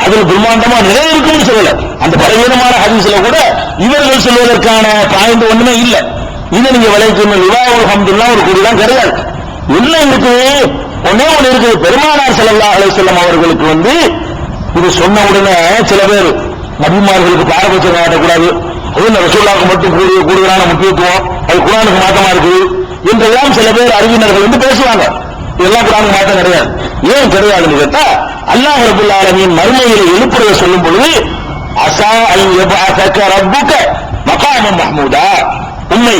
அதுல பிரம்மாண்டமா நிலை இருக்குன்னு சொல்லல. அந்த பலவீனமான ஹதீஸ்ல கூட இவர்கள் சொல்வதற்கான பாயிண்ட் ஒண்ணுமே இல்லை. இதை நீங்க விளைவிக்கணும். லிவாவுல் ஹம்துன்னா ஒரு கொடி தான் கிடையாது. என்ன இருக்குது? ஒன்னே ஒண்ணு இருக்குது. பெருமானார் ஸல்லல்லாஹு அலைஹி வஸல்லம் அவர்களுக்கு வந்து இது சொன்ன உடனே சில பேர் நபிமார்களுக்கு பாரபட்சம் காட்டக்கூடாது, அது ரசூலுல்லாஹ்வுக்கு மட்டும் கூடுதலான முக்கியத்துவம், அது குர்ஆனுக்கு மாற்றமா இருக்குது என்றெல்லாம் சில பேர் அறிவினர்கள் வந்து பேசுவாங்க. இதெல்லாம் குர்ஆனுக்கு மாற்றம் கிடையாது. ஏன் கிடையாதுன்னு கேட்டா, அல்லாஹ் ரப்பல் ஆலமீன் மறுமையில எழுப்புறத சொல்லும் பொழுது அஸா அன் யபஅஸக ரப்புக மகாமம் மஹ்மூதா, உன்னை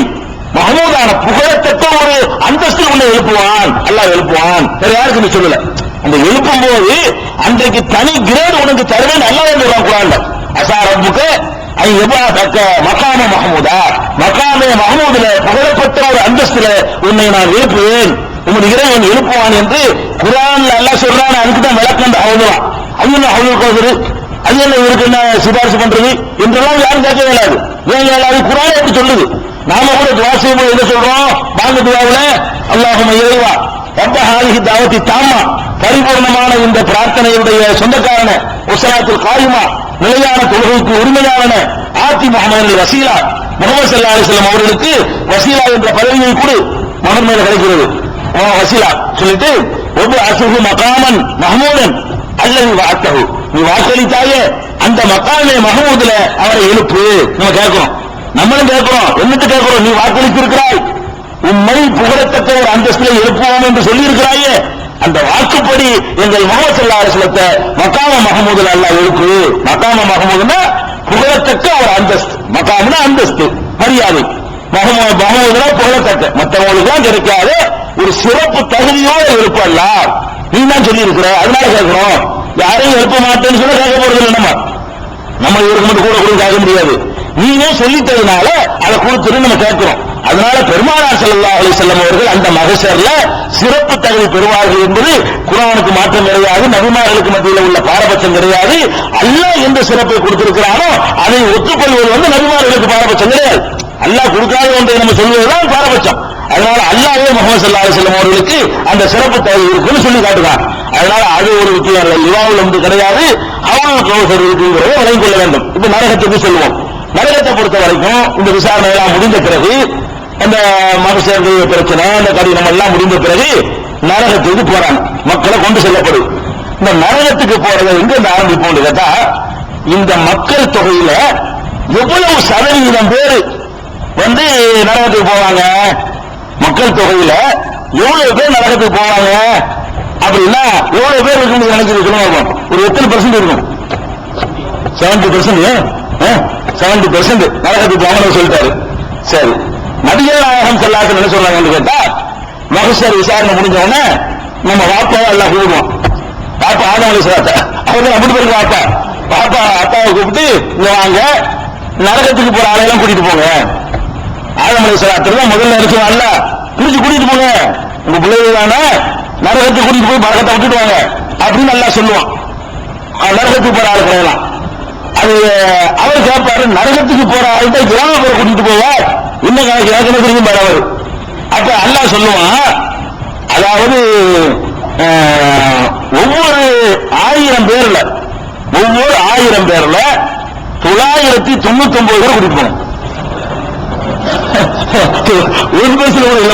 மஹ்மூதான புகழத்தக்க ஒரு அந்தஸ்தில் உன்னை எழுப்புவான், அல்லாஹ் எழுப்புவான். வேற யாருக்கு சொல்லல. அந்த எழுப்பும் போது அன்றைக்கு தனி கிரேடு உனக்கு தருவேன் அல்லாஹ் சொல்றான் குர்ஆன்ல. அஸா ரப்புக அன் யபஅஸக மகாம மஹ்மூதா, மகாமே மஹ்மூதுல புகழப்பட்ட ஒரு அந்தஸ்தில உன்னை நான் எழுப்புவேன், உங்களுடைய இறைவன் எழுப்புவான் என்று குர்ஆன்ல அல்லாஹ் சொல்றான். அதுக்கு தான் விளக்கம் அவ்வளவுதான். அது என்ன அவ்வளவு கோசரு, அது என்ன இவருக்கு என்ன சிபாரிசு பண்றது என்றெல்லாம் யாரும் கேட்க இயலாது. ஏன் இயலாது? குர்ஆன் எப்படி சொல்லுது? நாம கூட துஆ செய்யும்போது என்ன சொல்றோம்? பாங்க துஆவுல அல்லாஹும்ம இறைவா ரப்ப ஹாலிஹி தாவத்தி தாம்மா, பரிபூர்ணமான இந்த பிரார்த்தனையுடைய சொந்தக்காரன, வஸலாத்துல் காயிமா, நிலையான தொழுகைக்கு உரிமையாளன, ஆத்தி முஹம்மதுல் வசீலா, முஹம்மது ஸல்லல்லாஹு அலைஹி வஸல்லம் அவர்களுக்கு வசீலா என்ற பதவியை கொடு, மகன் மேல கிடைக்கிறது வசீலா சொல்லிட்டு ஒவ்வொரு அசுகு மகாமன் மஹமூதன் அல்லது வாத்தகு, நீ வாக்களித்தாயே அந்த மகாமே மஹமூதுல அவரை எழுப்பு. நம்ம கேட்கிறோம், நம்மளும் கேட்கிறோம், என்னட்டு கேட்கிறோம்? நீ வாக்களித்திருக்கிறாய், உண்மை புகழத்தக்க ஒரு அந்தஸ்தில எழுப்புவோம் என்று சொல்லி இருக்கிறாயே, அந்த வாக்குப்படி எங்கள் முஹம்மது ஸல்லல்லாஹு அலைஹி வஸல்லம் மகாம மஹமூதுல அல்லாஹ் எழுப்பு. மகாம மஹமூதுனா புகழத்தக்க ஒரு அந்தஸ்து, மகாம்னா அந்தஸ்து, மரியாதை. மஹமூதுனா புகழத்தக்க, மற்றவங்களுக்கு கிடைக்காத ஒரு சிறப்பு தகுதியோடு எழுப்பல்ல நீ தான் சொல்லி இருக்கிற. அதனால கேட்கிறோம். யாரையும் எழுப்ப மாட்டேன்னு சொல்ல கேட்க போறது இல்லை. நம்ம இவருக்கு மட்டும் கூட கேட்க முடியாது. நீங்க சொல்லிட்டதுனால அதை கொடுத்துட்டு நம்ம கேட்கிறோம். அதனால பெருமானார் ஸல்லல்லாஹு அலைஹி வஸல்லம் அவர்கள் அந்த மஹ்ஷர்ல சிறப்பு தகுதி பெறுவார்கள் என்பது குர்ஆனுக்கு மாற்றம் கிடையாது. நபிமார்களுக்கு மத்தியில் உள்ள பாரபட்சம் கிடையாது. அல்லாஹ் எந்த சிறப்பை கொடுத்திருக்கிறானோ அதை ஒத்துக்கொள்வது வந்து நபிமார்களுக்கு பாரபட்சம் கிடையாது. அல்லாஹ் கொடுக்காத ஒன்றை நம்ம சொல்வதுதான் பாரபட்சம். அதனால அல்லாஹ்வே முஹம்மது ஸல்லல்லாஹு அலைஹி வஸல்லம் அவர்களுக்கு அந்த சிறப்பு தகுதி இருக்குன்னு சொல்லி காட்டுறான். அதனால அது ஒரு விஷயம் இல்லை. லிவாவுல் ஹம்து கிடையாது, அவனும் கௌசர் இருக்குங்கிறத விளங்கிக் கொள்ள வேண்டும். இப்ப நரகத்துக்கு சொல்லுவோம். நரகத்தை பொறுத்த வரைக்கும் இந்த விசாரணை எல்லாம் முடிந்த பிறகு, அந்த மனுஷர்களுடைய பிரச்சனை, அந்த கடினம் எல்லாம் முடிந்த பிறகு நரகத்துக்கு போறாங்க, மக்களை கொண்டு செல்லப்படும். இந்த நரகத்துக்கு போறதை எங்க இருந்து ஆரம்பிப்போம் கேட்டா, இந்த மக்கள் தொகையில எவ்வளவு சதவீதம் பேரு வந்து நரகத்துக்கு போவாங்க, மக்கள் தொகையில எவ்வளவு பேர் நரகத்துக்கு போவாங்க அப்படின்னா எவ்வளவு பேர் இருக்குன்னு நினைச்சிருக்கணும். ஒரு எத்தனை % இருக்கும்? 70%. 70% நரகத்துக்கு போவாங்கன்னு சொல்லிட்டாரு. சரி, நபிகள் நாயகம் ஸல்லல்லாஹு அலைஹி வஸல்லம் என்ன சொல்றாங்கன்னு கேட்டா, மஹ்ஷர் விசாரணை முடிஞ்ச உடனே நம்ம வாப்பாவை எல்லாம் கூப்பிடுவோம். பாப்பா ஆதம் அலைஹிஸ்ஸலாத்தை அவங்க அப்படி பேருக்கு பாப்பா அப்பாவை கூப்பிட்டு இங்க வாங்க, நரகத்துக்கு போற ஆளையெல்லாம் கூட்டிட்டு போங்க. ஆதம் அலைஹிஸ்ஸலாத்துல முதல்ல நினைச்சோம், அல்ல பிரிச்சு கூட்டிட்டு போங்க, உங்க பிள்ளைகளான நரகத்துக்கு கூட்டிட்டு போய் பரக்கத்தை விட்டுட்டு வாங்க அப்படின்னு நல்லா சொல்லுவான். நரகத்துக்கு போற ஆள் கிடையலாம். அது அவர் கேட்பாரு, நரகத்துக்கு போற ஆள்கிட்ட கிராம பேரை கூட்டிட்டு போவ என்ன கணக்கு ஏற்கனவே தெரியும் பாரு. அவர் அப்ப அல்லாஹ் சொல்லுவான், அதாவது ஒவ்வொரு 1000 பேர்ல 999 பேர் குடிக்கணும். ஒரு பர்சன்ட் கூட இல்ல,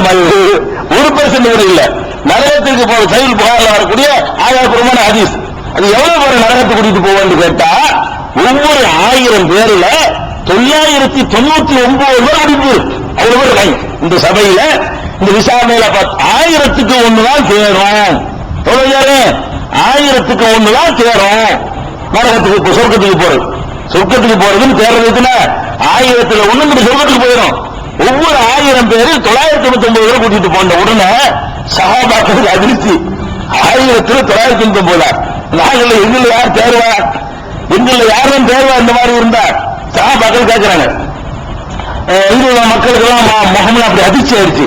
1% கூட இல்ல. நரகத்திற்கு போற சைல் புகார்ல வரக்கூடிய ஆதாரபூர்வமான ஹதீஸ். அது எவ்வளவு பேர் நரகத்துக்கு கூட்டிட்டு போவோம்னு கேட்டா, ஒவ்வொரு 1000 பேர்ல 999 பேர் குடிப்பு. அவ்வளவு பேர் இருக்காங்க இந்த சபையில. இந்த விசாரணையில 1000க்கு 1 தான் தேரும். எவ்வளவு பேரு? 1000க்கு 1 தான் தேரும் நரகத்துக்கு, சொர்க்கத்துக்கு போறது. சொர்க்கத்துக்கு போறதுன்னு தேர்றதுக்குல 1000ல் 1 சொர்க்கத்துக்கு போயிடும். ஒவ்வொரு 1000 பேரு 999 பேர் கூட்டிட்டு போன உடனே சஹாபாக்கள் அதிர்ச்சி. 1000ல் 999 நாங்கள் எங்களை யார் தேர்வா, எங்களை யாரும் தேர்வா இந்த மாதிரி இருந்தா சஹாபாக்கள் கேட்கிறாங்க. இங்க மக்களுக்கு எல்லாம் முகம்ல அப்படி அதிர்ச்சி ஆயிடுச்சு.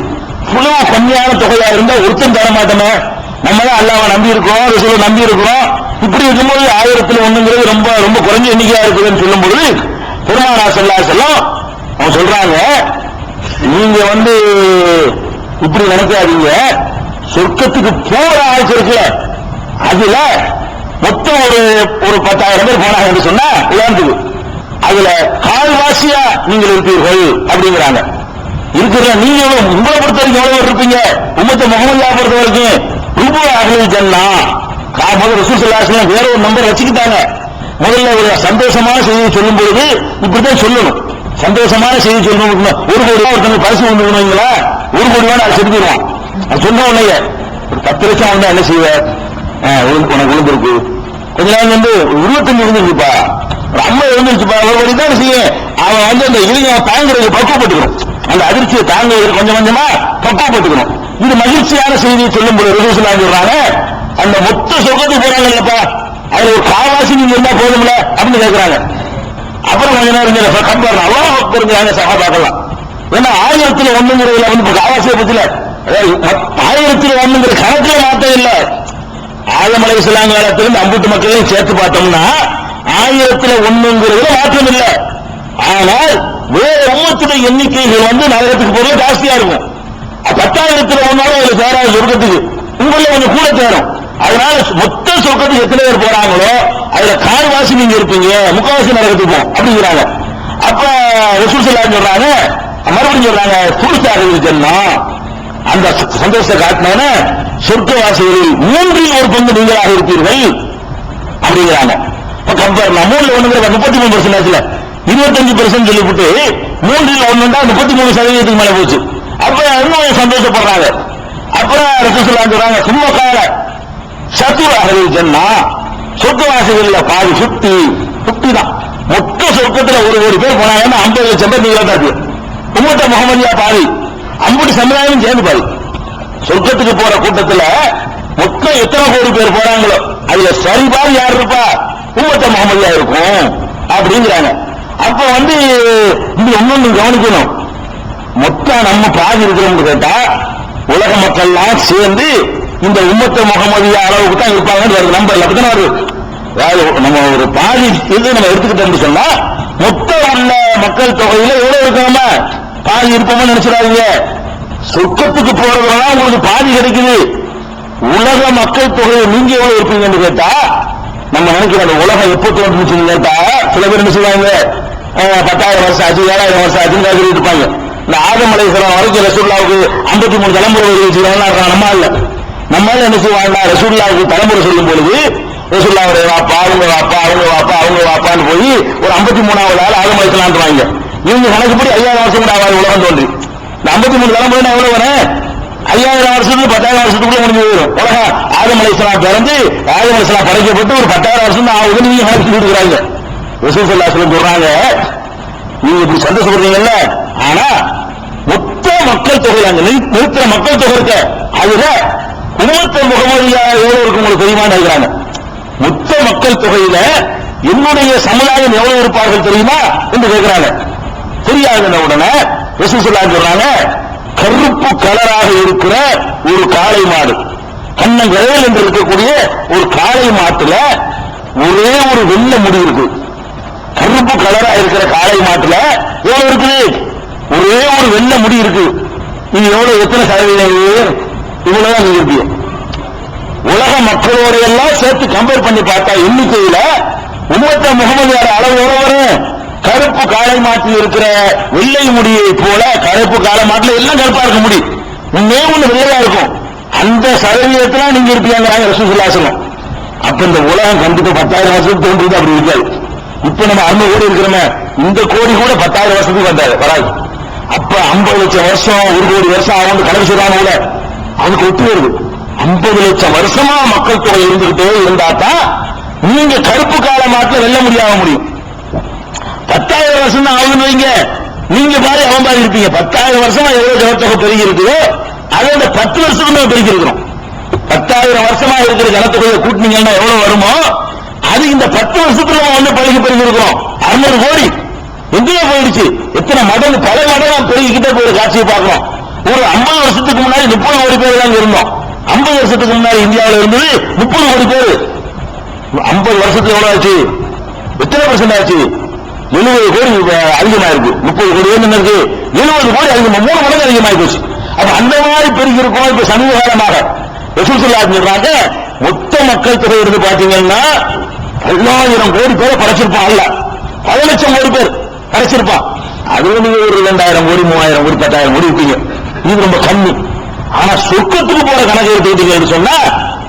இவ்வளவு கம்மியான தொகையா இருந்தா ஒருத்தன் தர மாட்டோமே, நம்ம தான் அல்லாஹ்வை நம்பி இருக்கோம், ரசூலை நம்பி இருக்கிறோம். இப்படி இருக்கும்போது 1000ல் 1ங்கிறது ரொம்ப ரொம்ப குறைஞ்ச எண்ணிக்கையா இருக்குதுன்னு சொல்லும் பொழுது பெருமானார் ஸல்லல்லாஹு அலைஹி வஸல்லம் அவங்க சொல்றாங்க, நீங்க இப்படி நினைக்காதீங்க. சொர்க்கத்துக்கு போற ஆட்சி இருக்குல்ல, அதுல மொத்தம் ஒரு 10,000 பேர் போனாங்க என்று சொன்னா உதாரணத்துக்கு, அதுல கால்வாசியா நீங்கள் இருப்பீர்கள் அப்படிங்கிறாங்க. இருக்கிற நீங்க உங்களை பொறுத்த வரைக்கும் எவ்வளவு இருப்பீங்க? உம்மத்து முஹம்மதியா பொறுத்த வரைக்கும் ரூபா அஹ்லுல் ஜன்னா. ரசூல் ஸல்லல்லாஹு அலைஹி வஸல்லம் வேற ஒரு நம்பர் வச்சுக்கிட்டாங்க. முதல்ல ஒரு சந்தோஷமான செய்தியை சொல்லும் பொழுது இப்படிதான் சொல்லணும். சந்தோஷமான செய்தி சொல்லணும். 1 கோடி ரூபாய் ஒருத்தங்க பரிசு வந்துங்களா, 1 கோடி ரூபாய் அதை செலுத்திடுவான். அது சொன்ன உடனே ஒரு 10 லட்சம் வந்தா என்ன செய்வ? உனக்கு விழுந்திருக்கு, கொஞ்ச நேரம் 25 விழுந்துருக்குப்பா, ஒரு 50 விழுந்துருச்சுப்பா, ஒரு கோடி தான் செய்ய. அவன் அந்த இளைஞ தாங்கிறதுக்கு பக்குவப்பட்டுக்கணும். அந்த அதிர்ச்சியை தாங்குவதற்கு கொஞ்சம் கொஞ்சமா பக்குவப்பட்டுக்கணும். இது மகிழ்ச்சியான செய்தியை சொல்லும் போது ரசூல் ஸல்லல்லாஹு அலைஹி வஸல்லம் சொல்றாங்க, அந்த மொத்த சொர்க்கத்துக்கு போறாங்க இல்லப்பா, அதுல ஒரு காவாசி நீங்க இருந்தா போதும்ல அப்படின்னு கேட்கிறாங்க. அப்புறம் கொஞ்ச நேரம் கம்பேர் அல்லாஹ் அக்பர்ங்கறாங்க சஹாபாக்கெல்லாம். ஏன்னா 1000ல் 1ங்கிறதுல காவாசியை பத்தில 1000ல் 1ங்கிற கணக்குல மாற்றம் இல்ல. ஆதம் அலைஹிஸ்ஸலாம் காலத்திலிருந்து அம்புட்டு மக்களையும் சேர்த்து பார்த்தோம்னா 1000ல் 1ங்கிறதுல மாற்றம் இல்ல. ஆனால் வேற உம்மத்துடைய எண்ணிக்கைகள் நரகத்துக்கு போறது ஜாஸ்தியா இருக்கும். 10,000ல் 1 அதுல சேராது சொர்க்கத்துக்கு, உங்கள கொஞ்சம் கூட சேரும். அதனால மொத்த சொர்க்கத்துக்கு எத்தனை பேர் போறாங்களோ அதுல கால்வாசி நீங்க இருப்பீங்க, முக்காவாசி நரகத்துக்கு போகும் அப்படிங்கிறாங்க. அப்ப ரசூல் ஸல்லல்லாஹு அலைஹி சொல்றாங்க, மறுபடியும் சொல்றாங்க, துல்சாஹில் ஜன்னா, அந்த சந்தோஷத்தை காட்டின சொர்க்கவாசிகளில் 3ல் 1 பங்கு நீங்களாக இருப்பீர்கள் அப்படிங்கிறாங்க. கம்பேர் 3ல் 1ங்கிற 33% 25% சொல்லிவிட்டு 3ல் 1 33% மேல போச்சு. அப்ப இன்னும் சந்தோஷப்படுறாங்க. அப்புறம் ரசூல் ஸல்லல்லாஹு அலைஹி சொல்றாங்க, சும்மா கால சத்துவாஹில் ஜன்னா, சொர்க்கவாசிகள்ல பாதி 50 தான். மொத்த சொர்க்கத்துல 1 கோடி பேர் போனாங்கன்னா 50 லட்சம் பேர் நீங்களா தான் இருக்கு. உம்மத்த முஹம்மதியா பாதி, 50 சமுதாயம் சேர்ந்து பாதி. சொர்க்கத்துக்கு போற கூட்டத்துல மொத்தம் எத்தனை கோடி பேர் போறாங்களோ அதுல சரிபாதி யார் இருப்பா? உம்மத்த முஹம்மதியா இருக்கும் அப்படிங்கிறாங்க. அப்ப இங்க ஒண்ணு கவனிக்கணும். மொத்தம் நம்ம பாதி இருக்கிறோம்னு கேட்டா உலக மக்கள் எல்லாம் சேர்ந்து இந்த உம்மத்த முஹம்மதியா அளவுக்கு தான் இருப்பாங்கன்னு வருது நம்பர். அப்படித்தானே வருது. அதாவது நம்ம ஒரு பாதி இது நம்ம எடுத்துக்கிட்டோம்னு சொன்னா மொத்தம் உள்ள மக்கள் தொகையில எவ்வளவு இருக்கணுமா பாதி இருப்போம்னு நினைச்சிடாதீங்க. சொர்க்கத்துக்கு போறதுலாம் உங்களுக்கு பாதி கிடைக்குது. உலக மக்கள் தொகையை நீங்க எவ்வளவு இருப்பீங்கன்னு கேட்டா நம்ம நினைக்கிற உலகம் எப்போ தோன்றுச்சுன்னு கேட்டா சில பேர் என்ன செய்வாங்க, 10,000 வருஷம் ஆச்சு, 7,000 வருஷம் ஆச்சுன்னு கேட்டு இருப்பாங்க. இந்த ஆதம் அலைஹிஸ்ஸலாம் வரைக்கும் ரசூலுல்லாஹ்வுக்கு 53 தலைமுறை வச்சிருக்காங்க. நம்மால என்ன செய்வாங்க, ரசூலுல்லாஹ்வுக்கு தலைமுறை சொல்லும் பொழுது ரசூலுல்லாஹ்வுடைய வாப்பா அவங்க வாப்பா அவங்க வாப்பா அவங்க வாப்பான்னு போய் ஒரு 53வது ஆள் ஆதம் அலைஹிஸ்ஸலாம் வாங்க. இவங்க கணக்குப்படி 5000 வருஷம் கூட ஆகாது உலகம் தோன்றி. இந்த 53 தலைமுறை எவ்வளவு வரேன், 5000 வருஷத்துக்கு 10,000 வருஷத்துக்குள்ள முடிஞ்சு போயிடும். உலகம் ஆதம் அலைஹிஸ்ஸலாம் பிறந்து ஆதம் அலைஹிஸ்ஸலாம் படைக்கப்பட்டு ஒரு 10,000 வருஷம் தான் ஆகுதுன்னு நீங்க கணக்கு இருக்கிறாங்க. ரசூல் ஸல்லல்லாஹு அலைஹி வஸல்லம் சொல்றாங்க, நீங்க இப்படி சந்தோஷப்படுறீங்கல்ல, ஆனா மொத்த மக்கள் தொகையில அங்க நிறுத்துற மக்கள் தொகை இருக்க அதுல உம்மத்த முஹம்மதியா எவ்வளவு இருக்கு உங்களுக்கு தெரியுமா இருக்கிறாங்க. மொத்த மக்கள் தொகையில என்னுடைய சமுதாயம் எவ்வளவு இருப்பார்கள் தெரியுமா என்று கேட்கிறாங்க. தெரியாதுன்ன உடனே ரசூல் ஸல்லல்லாஹு அலைஹி சொல்றாங்க, கருப்பு கலராக இருக்கிற ஒரு காளை மாடு, கண்ணங்கரையில் என்று இருக்கக்கூடிய ஒரு காளை மாட்டுல ஒரே ஒரு வெள்ளை முடி இருக்கு. கருப்பு கலரா இருக்கிற காளை மாட்டுல எவ்வளவு இருக்குது, ஒரே ஒரு வெள்ளை முடி இருக்கு. இது எவ்வளவு எத்தனை சதவீதம்? இவ்வளவுதான் நீங்க இருப்பீங்க. உலக மக்களோட எல்லாம் சேர்த்து கம்பேர் பண்ணி பார்த்தா எண்ணிக்கையில உம்மத்த முகமதியார் அளவு வரும். கருப்பு காளை மாட்டில் இருக்கிற வெள்ளை முடியை போல கருப்பு காளை மாட்டில் எல்லாம் கருப்பா இருக்க முடியும், ஒன்னே ஒண்ணு வெள்ளையா இருக்கும். அந்த சதவீதத்துல நீங்க இருப்பீங்க ரசூலுல்லாஹி ஸல்லல்லாஹு. அப்ப இந்த உலகம் கண்டிப்பா 10,000 வருஷத்துக்கு தோன்றது அப்படி இருக்காது. இப்ப நம்ம 600 கோடி இருக்கிறோமே, இந்த கோடி கூட 10,000 வருஷத்துக்கு வராது. அப்ப 50 லட்சம் வருஷம் 1 கோடி வருஷம் அவன் கணக்கு சொல்றாங்க, அவனுக்கு ஒத்து வருது. 50 லட்சம் வருஷமா மக்கள் தொகை இருந்துகிட்டே இருந்தாதான் நீங்க கருப்பு கால மாட்டில் வெல்ல முடியும். 10,000 வருஷம் தான் ஆகுதுன்னு வைங்க, நீங்க பாரு அவன் பாரு இருப்பீங்க. 10,000 வருஷமா எவ்வளவு ஜனத்தொகை பெருகி இருக்குதோ அதை இந்த 10 வருஷத்துக்கு நம்ம பெருகி இருக்கிறோம். 10,000 வருஷமா இருக்கிற ஜனத்தொகையை கூட்டினீங்கன்னா எவ்வளவு வருமோ அது இந்த 10 வருஷத்துல நம்ம பெருகி இருக்கிறோம். 600 கோடி எங்கேயே போயிடுச்சு. எத்தனை மடங்கு, பல மடங்கு பெருகிக்கிட்டே போய் காட்சியை பார்க்கிறோம். ஒரு 50 வருஷத்துக்கு முன்னாடி 30 கோடி பேர் தான் இருந்தோம். 50 வருஷத்துக்கு முன்னாடி இந்தியாவில் இருந்தது 30 கோடி பேர். 50 வருஷத்துக்கு எவ்வளவு ஆச்சு? எத்தனை % ஆச்சு? 70 கோடி அதிகமா இருக்கு. 30 கோடி என்ன இருக்கு? 70 கோடி அதிகமா, 3 மடங்கு அதிகமாகி போச்சு. அப்ப அந்த மாதிரி பெருகி இருக்கும். இப்ப சமீப காலமாக ரசூல் ஸல்லல்லாஹு அலைஹி சொல்றாங்க, மொத்த மக்கள் தொகை இருந்து பாத்தீங்கன்னா 10,000 கோடி பேரை படைச்சிருப்பான். அல்ல 10 லட்சம் கோடி பேர் படைச்சிருப்பான். அதுவும் நீங்க ஒரு 2,000 கோடி 3,000 கோடி 10,000 கோடி இருப்பீங்க. இது ரொம்ப கம்மி. ஆனா சொர்க்கத்துக்கு போற கணக்கு எடுத்துக்கிட்டீங்கன்னு சொன்னா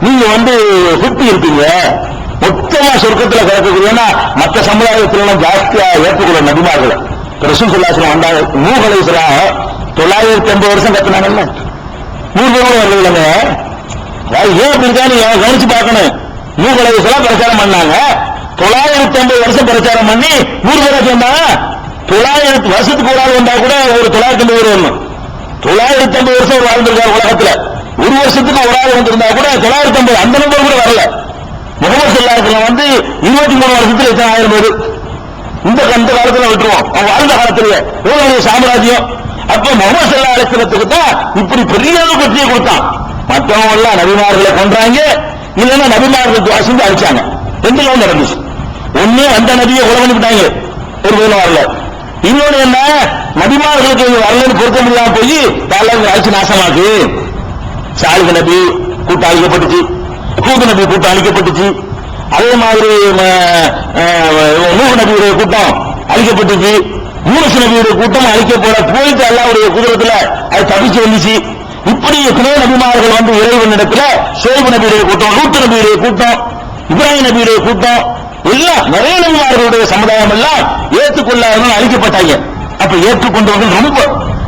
நீங்க 50 இருப்பீங்க. மொத்தமா சொர்க்கத்துல கிடக்கக்கூடியனா மற்ற சமுதாயத்துல ஜாஸ்தியா ஏற்றுக்கொள்ள நபிமார்கள். ரசூல் ஸல்லல்லாஹு அலைஹி வஸல்லம் வந்தாங்க. நூஹ் அலைஹிஸ்ஸலாம் 950 வருஷம் கத்துனாங்கல்ல, 100 பேர் கூட வரலங்க. ஏன் அப்படி இருக்கா நீங்க கவனிச்சு பார்க்கணும். நூஹ் அலைஹிஸ்ஸலாம் பிரச்சாரம் பண்ணாங்க. 950 வருஷம் பிரச்சாரம் பண்ணி 100 பேரை சொன்னாங்க. 900 வருஷத்துக்கு ஒரு ஆள் வந்தா கூட ஒரு 950 பேர் வரணும். 950 வருஷம் வாழ்ந்திருக்காரு உலகத்துல. ஒரு வருஷத்துக்கு ஒரு ஆள் வந்திருந்தா கூட 950 அந்த நம்பர் கூட வரல. முகமது ஸல்லல்லாஹு அலைஹி வஸல்லம் 23 வருஷத்துல எத்தனை ஆயிரம் பேர்? இந்த காலத்துல விட்டுருவோம். அவன் வாழ்ந்த காலத்திலேயே எவ்வளவு சாம்ராஜ்யம். அப்ப முகமது ஸல்லல்லாஹு அலைஹி வஸல்லத்துக்கு தான் இப்படி பெரிய வெற்றியை கொடுத்தான். மற்றவங்க எல்லாம் நபிமார்களை கொன்றாங்க, இல்லைன்னா நபிமார்கள் துஆ செஞ்சு அழிச்சாங்க. 2 நடந்துச்சு. ஒண்ணு அந்த நபியை கொலை பண்ணிவிட்டாங்க, ஒரு வேலை வரல. இன்னொன்னு என்ன, நபிமார்களுக்கு வரலன்னு பொறுக்க முடியாம போய் யாரெல்லாம் அழிச்சு நாசமாக்கு. சாலிஹ் நபி கூட்டம் அழிக்கப்பட்டுச்சு, ஹூத் நபி கூட்டம் அழிக்கப்பட்டுச்சு. அதே மாதிரி நூஹ் நபியுடைய கூட்டம் அழிக்கப்பட்டுச்சு. யூனுஸ் நபியுடைய கூட்டம் அழிக்கப்பட போயிட்டு அல்லாஹ்வுடைய குதிரத்துல அது தப்பிச்சு வந்துச்சு. இப்படி எத்தனையோ நபிமார்கள் இறைவனிடத்துல ஷுஐப் நபியுடைய கூட்டம், லூத் நபியுடைய கூட்டம், இப்ராஹிம் நபியுடைய கூட்டம் எல்லாம் நிறைய நபிமார்களுடைய சமுதாயம் எல்லாம் ஏற்றுக்கொள்ளாதவங்க அழிக்கப்பட்டாங்க. அப்ப ஏற்றுக்கொண்டவர்கள் ரொம்ப,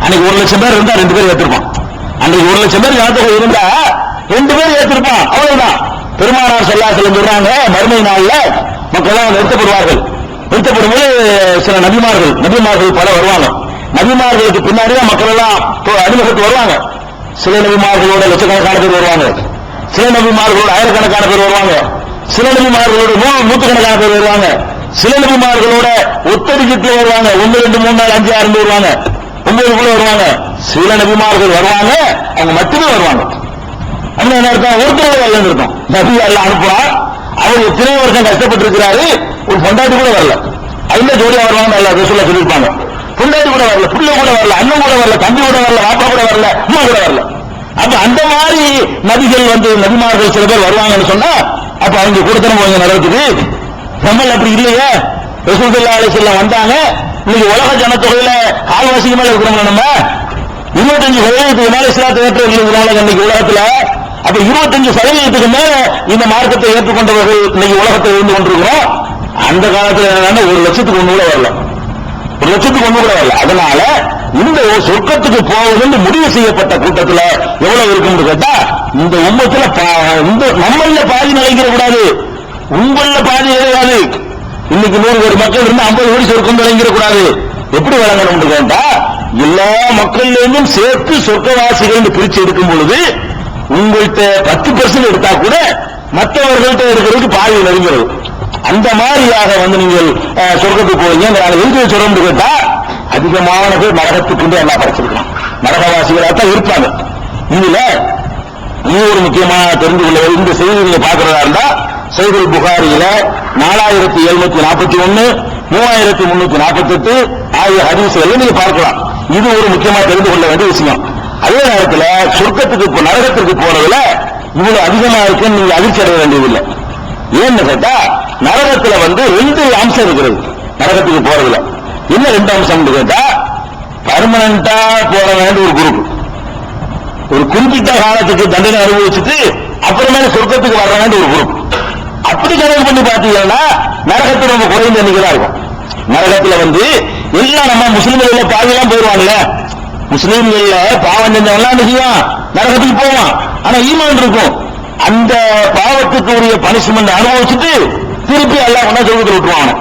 அன்னைக்கு 1 லட்சம் பேர் இருந்தா 2 பேர் ஏற்றிருப்பான். அன்னைக்கு 1 லட்சம் பேர் ஜனத்தொகை இருந்தா 2 பேர் ஏற்றிருப்பான், அவ்வளவுதான். பெருமானார் ஸல்லல்லாஹு அலைஹி வஸல்லம் சொல்றாங்க, மறுமை நாள்ல மக்கள் எல்லாம் நிறுத்தப்படுவார்கள். நிறுத்தப்படும்போது சில நபிமார்கள் பல வருவாங்க. நபிமார்களுக்கு பின்னாடிதான் மக்கள் எல்லாம் அறிமுகத்து வருவாங்க. சில நபிமார்களோட லட்சக்கணக்கான பேர் வருவாங்க, சில நபிமார்களோட ஆயிரக்கணக்கான பேர் வருவாங்க, சில நபிமார்களோட நூற்றுக்கணக்கான பேர் வருவாங்க, சில நபிமார்களோட ஒத்தடிக்கத்துல வருவாங்க. 1 2 3 4 5 6 வருவாங்க, 9 கூட வருவாங்க. சில நபிமார்கள் வருவாங்க, அவங்க மட்டுமே வருவாங்க. என்ன அர்த்தம்? ஒருத்தர் வரலன்னு இருக்கும். நபி அல்லாஹ் அனுப்புறா, அவர் எத்தனை வருஷம் கஷ்டப்பட்டு இருக்கிறாரு, ஒரு பொண்டாட்டி கூட வரல. அதுல ஜோடியா வருவாங்க, அல்ல ரசூலுல்லாஹ் சொல்லியிருப்பாங்க. பொண்டாட்டி கூட வரல, பிள்ளை கூட வரல, அண்ணன் கூட வரல, தம்பி கூட வரல, வாப்பா கூட வரல, அம்மா கூட வரல. அப்ப அந்த மாதிரி நபிகள் நபிமார்கள் சில பேர் வருவாங்கன்னு சொன்னா அப்ப அவங்க கூட தானே போவாங்க நரகத்துக்கு. நம்ம அப்படி இல்லையே. ரசூல் ஸல்லல்லாஹு அலைஹி வஸல்லம் வந்தாங்க. இன்னைக்கு உலக ஜனத்தொகையில கால்வாசிக்கு மேல இருக்கிறோம் நம்ம. 25% மேல இஸ்லாத்தை ஏற்றுக்கொள்ளாங்க இன்னைக்கு உலகத்துல. அப்ப 25% மேல இந்த மார்க்கத்தை ஏற்றுக்கொண்டவர்கள் இன்னைக்கு உலகத்தை இருந்து கொண்டிருக்கிறோம். அந்த காலத்துல என்னன்னா 1 லட்சத்துக்கு 1 கூட வரல, 1 லட்சத்துக்கு 1 கூட வரல. அதனால இந்த சொர்க்கத்துக்கு போவதுன்னு முடிவு செய்யப்பட்ட கூட்டத்துல எவ்வளவு இருக்குன்னு கேட்டா, இந்த உம்மத்துல இந்த நம்மள பாதி நிலைக்கிற கூடாது, உங்கள பாதி கிடையாது. இன்னைக்கு 100 கோடி மக்கள் இருந்து 50 கோடி சொர்க்கம் நிலைக்கிற கூடாது. எப்படி வழங்கணும் கேட்டா, எல்லா மக்கள்ல இருந்தும் சேர்த்து சொர்க்கவாசிகள் பிரிச்சு எடுக்கும் பொழுது உங்கள்கிட்ட 10% எடுத்தா கூட மற்றவர்கள்ட்ட இருக்கிறதுக்கு பாதி நெருங்கிறது. அந்த மாதிரியாக நீங்கள் சொர்க்கத்துக்கு போவீங்க. எதுக்கு சொல்றோம்னு கேட்டா, அதிகமான பேர் நரகத்துக்கு எல்லாம் படைச்சிருக்கலாம், நரகவாசிகளாக தான் இருப்பாங்க. இதுல இது ஒரு முக்கியமான தெரிந்து கொள்ள இந்த செய்தி நீங்க பாக்குறதா இருந்தா சஹீஹுல் புகாரியில 4741 3348 ஆகிய ஹதீஸ்களை நீங்க பார்க்கலாம். இது ஒரு முக்கியமா தெரிந்து கொள்ள வேண்டிய விஷயம். அதே நேரத்தில் சொர்க்கத்துக்கு நரகத்திற்கு போறதுல இவ்வளவு அதிகமா இருக்குன்னு நீங்க அதிர்ச்சி அடைய வேண்டியதில்லை. ஏன்னு கேட்டா நரகத்துல வந்து 2 அம்சம் இருக்கிறது. நரகத்துக்கு போறதுல என்ன 2 அம்சம் கேட்டா, பர்மனண்டா போற வேண்டிய ஒரு குரூப், ஒரு குறிப்பிட்ட காலத்துக்கு தண்டனை அனுபவிச்சுட்டு அப்புறமேல சொர்க்கத்துக்கு வர வேண்டிய ஒரு குரூப். அப்படி கணக்கு பண்ணி பார்த்தீங்கன்னா நரகத்துல ரொம்ப குறைந்த எண்ணிக்கை தான் இருக்கும். நரகத்துல வந்து எல்லாம் நம்ம முஸ்லிம்கள் பாதியெல்லாம் போயிடுவாங்கல்ல, முஸ்லீம்கள்ல பாவம் செஞ்சவெல்லாம் செய்வான், நரகத்துக்கு போவான். ஆனா ஈமான் இருக்கும். அந்த பாவத்துக்கு உரிய பனிஷ்மெண்ட் அனுபவிச்சுட்டு திருப்பி எல்லாம் ஒன்னா சொர்க்கத்தில் விட்டுருவாங்க.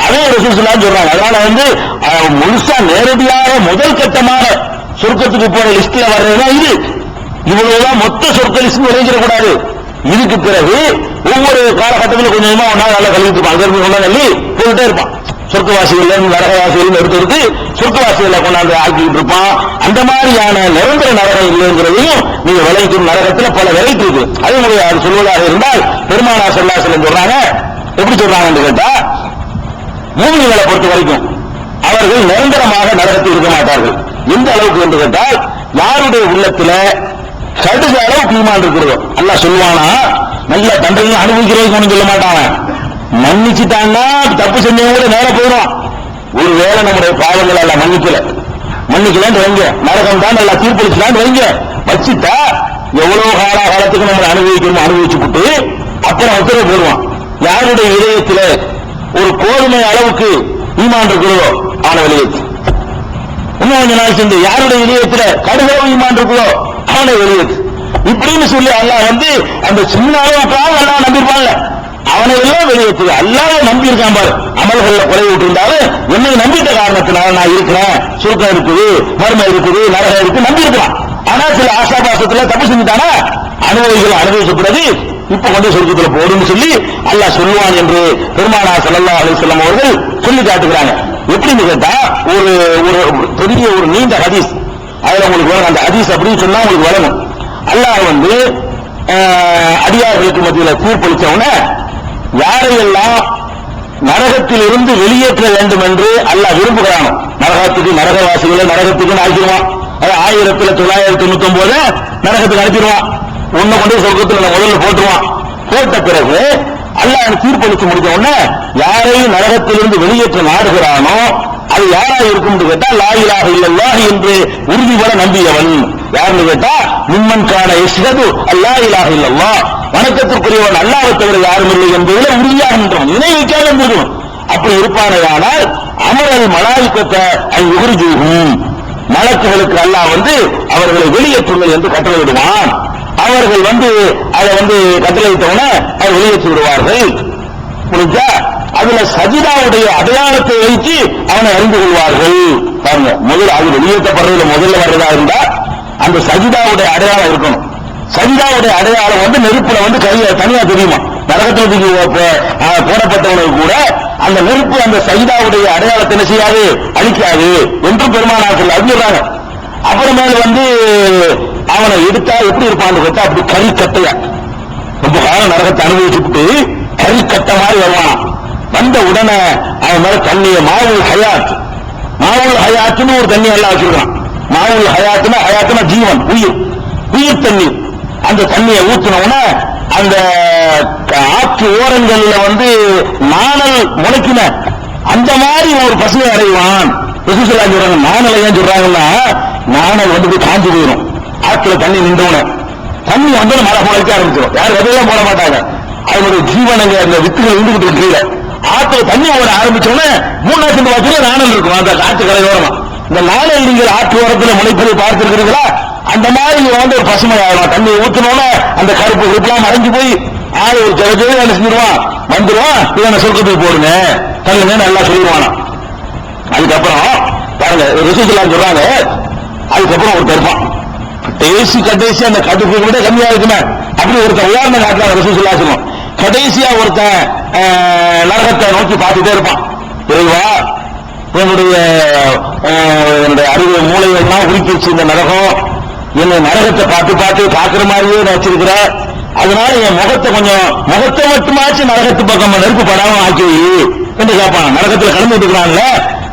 அதே ரசூல் சொல்றாங்க. அதனால வந்து முழுசா நேரடியாக முதல் கட்டமான சொர்க்கத்துக்கு போற லிஸ்ட்ல வர்றதுனா இது. இவ்வளவுதான் மொத்த சொர்க்க லிஸ்ட் விளைஞ்சிடக்கூடாது. இதுக்கு பிறகு ஒவ்வொரு காலகட்டத்தில் கொஞ்சமா ஒன்னா நல்லா கழிட்டு இருப்பான். அங்கிருந்து ஒன்னா தள்ளி போயிட்டே இருப்பான். சொர்க்கவாசிகள் நரகவாசிகள் எடுத்து சொர்க்கவாசிகளை கொண்டாந்து ஆக்கிட்டு இருப்பான். அந்த மாதிரியான நிரந்தர நரகம் இல்லைங்கிறதையும் நீங்க விளைவிக்கும். நரகத்தில் பல வெரைட்டி இருக்கு. அதே மாதிரி அது சொல்வதாக இருந்தால் பெருமானார் ஸல்லல்லாஹு அலைஹி வஸல்லம் சொல்றாங்க. எப்படி சொல்றாங்கன்னு கேட்டா, மூமின்களை பொறுத்த வரைக்கும் அவர்கள் நிரந்தரமாக நரகத்தில் இருக்க மாட்டார்கள். எந்த அளவுக்கு என்று கேட்டால், யாருடைய உள்ளத்துல கடுகு அளவுக்கு ஈமான் இருக்கிறதோ அல்லாஹ் சொல்லுவானா, நல்ல தண்டனை அனுபவிக்கிறதுக்கு சொல்ல மாட்டாங்க. மன்னிச்சுட்டாங்கன்னா தப்பு செஞ்சவங்க கூட நேரம் போயிடும். ஒருவேளை நம்முடைய பாவங்கள் எல்லாம் மன்னிக்கலான்னு வைங்க, நரகம் தான் நல்லா தீர்ப்பளிச்சலான்னு வைங்க, வச்சுட்டா எவ்வளவு காலத்துக்கு நம்ம அனுபவிக்கணும் அனுபவிச்சு விட்டு அப்புறம் உத்தரவு போடுவான். யாருடைய இதயத்துல ஒரு கோதுமை அளவுக்கு ஈமான் இருக்கிறதோ அவனை வெளியேற்று. இன்னும் கொஞ்ச நாள் சென்று யாருடைய இதயத்துல கடுகளவு ஈமான் இருக்கிறதோ அவனை வெளியேற்று. இப்படின்னு சொல்லி அல்லாஹ் வந்து அந்த சின்ன அளவுக்காக எல்லாம் நம்பிருப்பான்ல, அவனை எல்லாம் வெளியேற்று. அல்லாஹ் நம்பி இருக்கான் பாரு. அமல்கள்ல குறை விட்டு இருந்தாலும் என்னை நம்பிட்ட காரணத்தினால நான் இருக்கிறேன், சுருக்கம் இருக்குது, மர்மம் இருக்குது, நரகம் இருக்கு, நம்பி இருக்கிறான். ஆனா சில ஆசாபாசத்துல தப்பு செஞ்சுட்டானா அனுபவிச்ச பிறகு இப்ப கொண்டு சொர்க்கத்துல போடுன்னு சொல்லி அல்லாஹ் சொல்லுவான் என்று பெருமானார் ஸல்லல்லாஹு அலைஹி வஸல்லம் அவர்கள் சொல்லி காட்டுகிறாங்க. எப்படின்னு கேட்டா, ஒரு பெரிய ஒரு நீண்ட ஹதீஸ், அதுல உங்களுக்கு வரும். அந்த ஹதீஸ் அப்படின்னு சொன்னா உங்களுக்கு வரணும். அல்லாஹ் வந்து அடியார்களுக்கு மத்தியில தீர்ப்பளிச்சவன யாரையெல்லாம் நரகத்தில் இருந்து வெளியேற்ற வேண்டும் என்று அல்லாஹ் விரும்புகிறானோ, நரகவாசிகளை நரகத்துக்கு ஆக்கிடுவான். 1999 நரகத்துக்கு அனுப்பிடுவான். உன்னை கொண்டு சொர்க்கத்தில் முதல்ல போட்டுருவான். போட்ட பிறகு அல்லாஹ் தீர்ப்பளிச்சு முடிஞ்ச உடனே யாரையும் நரகத்திலிருந்து வெளியேற்ற நாடுகிறானோ அது யாரா இருக்கும் கேட்டா, லா இலாஹ இல்லல்லாஹ் என்று உறுதிபட நம்பியவன். யாருன்னு கேட்டா, மிம்மன் கான யஷ்ஹது அல்லா இலாஹ இல்லல்லாஹ், வணக்கத்திற்குரியவன் அல்லாஹ்வை தவிர யாரும் இல்லை என்பதில் உறுதியாக நின்றவன், இணை வைக்காத இருக்கணும். அப்படி இருப்பானையானால் அமரல் மலாயிக்கத்தை யுஹ்ரிஜூஹும், மலக்குகளுக்கு அல்லாஹ் வந்து அவர்களை வெளியேற்றுங்கள் என்று கட்டளையிடுவான். அவர்கள் வந்து அதை வந்து கட்டளையிட்டவன அவர் வெளியேற்றி விடுவார்கள். புரிஞ்சா? அதுல சஜிதாவுடைய அடையாளத்தை வைத்து அவனை அறிந்து கொள்வார்கள். பாருங்க, முதல்ல அது வெளியேற்றப்படுறதுல முதல்ல வர்றதா இருந்தா அந்த சஜிதாவுடைய அடையாளம் இருக்கணும். சஜிதாவுடைய அடையாளம் வந்து நெருப்புல வந்து தனியா தெரியுமா? நரகத்துக்கு போடப்பட்டவனுக்கு கூட அந்த நெருப்பு அந்த சஜிதாவுடைய அடையாளத்தை என்ன செய்யாது, அழிக்காது என்று பெருமானார்கள் அறிஞ்சுறாங்க. அப்புறமேல வந்து அவனை எடுத்தா எப்படி இருப்பான்னு கேட்டா, அப்படி கறிக்கட்டையா ரொம்ப காலம் நரகத்தை அனுபவிச்சுட்டு கறிக்கட்ட மாதிரி வருவானா. வந்த உடனே அவன் மேல தண்ணிய மாவுல் ஹயாத்துன்னு ஒரு தண்ணி எல்லாம் வச்சிருக்கான். மாவுல் ஹயாத்துனா ஜீவன், உயிர் தண்ணீர். அந்த தண்ணியை ஊற்றினவுன அந்த ஆற்று ஓரங்கள்ல வந்து நாணல் முளைக்கின அந்த மாதிரி ஒரு பசுவை அடைவான். சொல்றாங்க நாணலை ஏன் சொல்றாங்கன்னா, நாணல் வந்து போய் காஞ்சி போயிடும். ஆற்றுல தண்ணி நின்றவுன தண்ணி வந்து மழை முளைக்க ஆரம்பிச்சிடும். யாரும் விதையெல்லாம் போட மாட்டாங்க. அவனுடைய ஜீவனங்க அந்த வித்துகள் இருந்துகிட்டு கீழே ஆற்றுல தண்ணி ஓட ஆரம்பிச்சோன்னே 3 வருஷம் நாணல் இருக்கும் அந்த ஆற்று கரையோரமா. இந்த நாணல் நீங்கள் ஆற்று ஓரத்தில் முளைப்பதை பார்த்திருக்கிறீங்களா? அந்த மாதிரி வந்து ஒரு பசுமை ஆகலாம். தண்ணி ஊற்றினோட அந்த கருப்பு உறுப்புலாம் மறைஞ்சு போய் ஆள் ஒரு ஜெகஜோதி என்ன செஞ்சிருவான், வந்துருவான். இவனை சொர்க்கத்துக்கு போடுங்க தள்ளுங்க நல்லா சொல்லிடுவானா. அதுக்கப்புறம் பாருங்க ரிசல்ட் சொல்றாங்க. அதுக்கப்புறம் ஒரு தருப்பான் கடைசி அந்த கடுப்பு விட கம்மியா இருக்குமே, அப்படி ஒருத்தன் உதாரணம் காட்டுறாங்க ரிசல்ட் சொல்லுவோம். கடைசியா ஒருத்தன் நரகத்தை நோக்கி பார்த்துட்டே இருப்பான். இறைவா, என்னுடைய அறிவு மூளைகள்லாம் உருக்கி வச்சு இந்த நரகம் என்னை நரகத்தை பார்த்து பார்க்கிற மாதிரியே வச்சிருக்கிற, அதனால என் முகத்தை மட்டுமாச்சு நரகத்து பக்கம் நெருப்பு படாம ஆக்கி என்று கேட்பான். நரகத்தில் கலந்துட்டு இருக்கிறான்ல,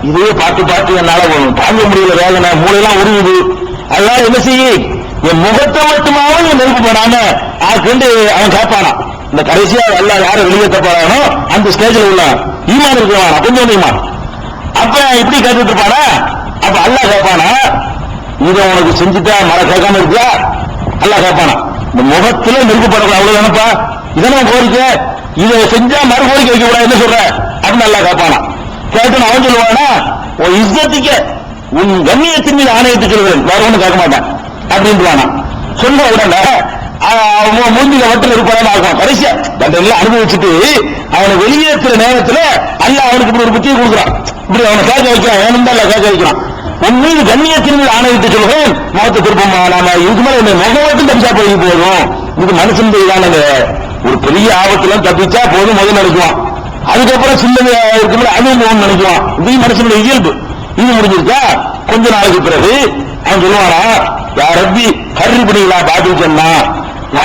இதே பார்த்து என்னால தாங்க முடியல, வேதனை மூளையெல்லாம் உருவுது, அதனால என்ன செய்ய, என் முகத்தை மட்டுமாவது நெருப்பு போடாம ஆக்குண்டு அவன் கேட்பானா. இந்த கடைசியா எல்லாம் யாரை வெளியேற்ற போறானோ அந்த ஸ்டேஜ்ல உள்ள ஈமான் இருக்கிறானா, கொஞ்சம் ஈமான். அப்ப இப்படி கேட்டுட்டு இருப்பானா. அப்ப அல்லாஹ் கேட்பானா, இதை உனக்கு செஞ்சுட்டா மழை கேட்காம இருக்கியா? அல்லாஹ் கேட்பானா, இந்த முகத்துல நெருப்பு போடக்கூடாது, அவ்வளவு நினைப்பா, இதான கோரிக்கை, இதை செஞ்சா மறு கோரிக்கை வைக்க கூடாது, என்ன சொல்ற அப்படின்னு அல்லாஹ் கேட்பானா. கேட்டு அவன் சொல்லுவானா, உன் இஸ்ஸத்துக்கு உன் கண்ணியத்தின் மீது ஆணையிட்டு சொல்வேன், வேற ஒண்ணு கேட்க மாட்டான் அப்படின்றானா. சொல்ல உடனே மூஞ்சில வட்டில் இருப்பான்னு ஆகும். கடைசியா தண்டெல்லாம் அனுபவிச்சுட்டு அவனை வெளியேற்ற நேரத்தில் அல்லாஹ் அவனுக்கு இப்படி ஒரு புத்தியை கொடுக்குறான், இப்படி அவனை கேட்க வைக்கிறான், வேணும் தான் கேட்க வைக்கிறான். உன் மீது கண்ணியத்தின் மீது ஆணையிட்டு சொல்கிறேன், முகத்தை திருப்பமா, நாம இதுக்கு மேல என்ன முகவட்டும் தப்பிச்சா போய் போதும், இது மனுஷன் தானங்க, ஒரு பெரிய ஆபத்துல தப்பிச்சா போதும் முதல் நினைக்குவான், அதுக்கப்புறம் சின்னது இருக்கும்போது அதுவும் போகணும்னு நினைக்குவான். இது மனுஷனுடைய இயல்பு. இது முடிஞ்சிருக்கா கொஞ்ச நாளைக்கு பிறகு அவன் சொல்லுவானா, யாரப்பி கருப்படிகளா பாபி சொன்னா,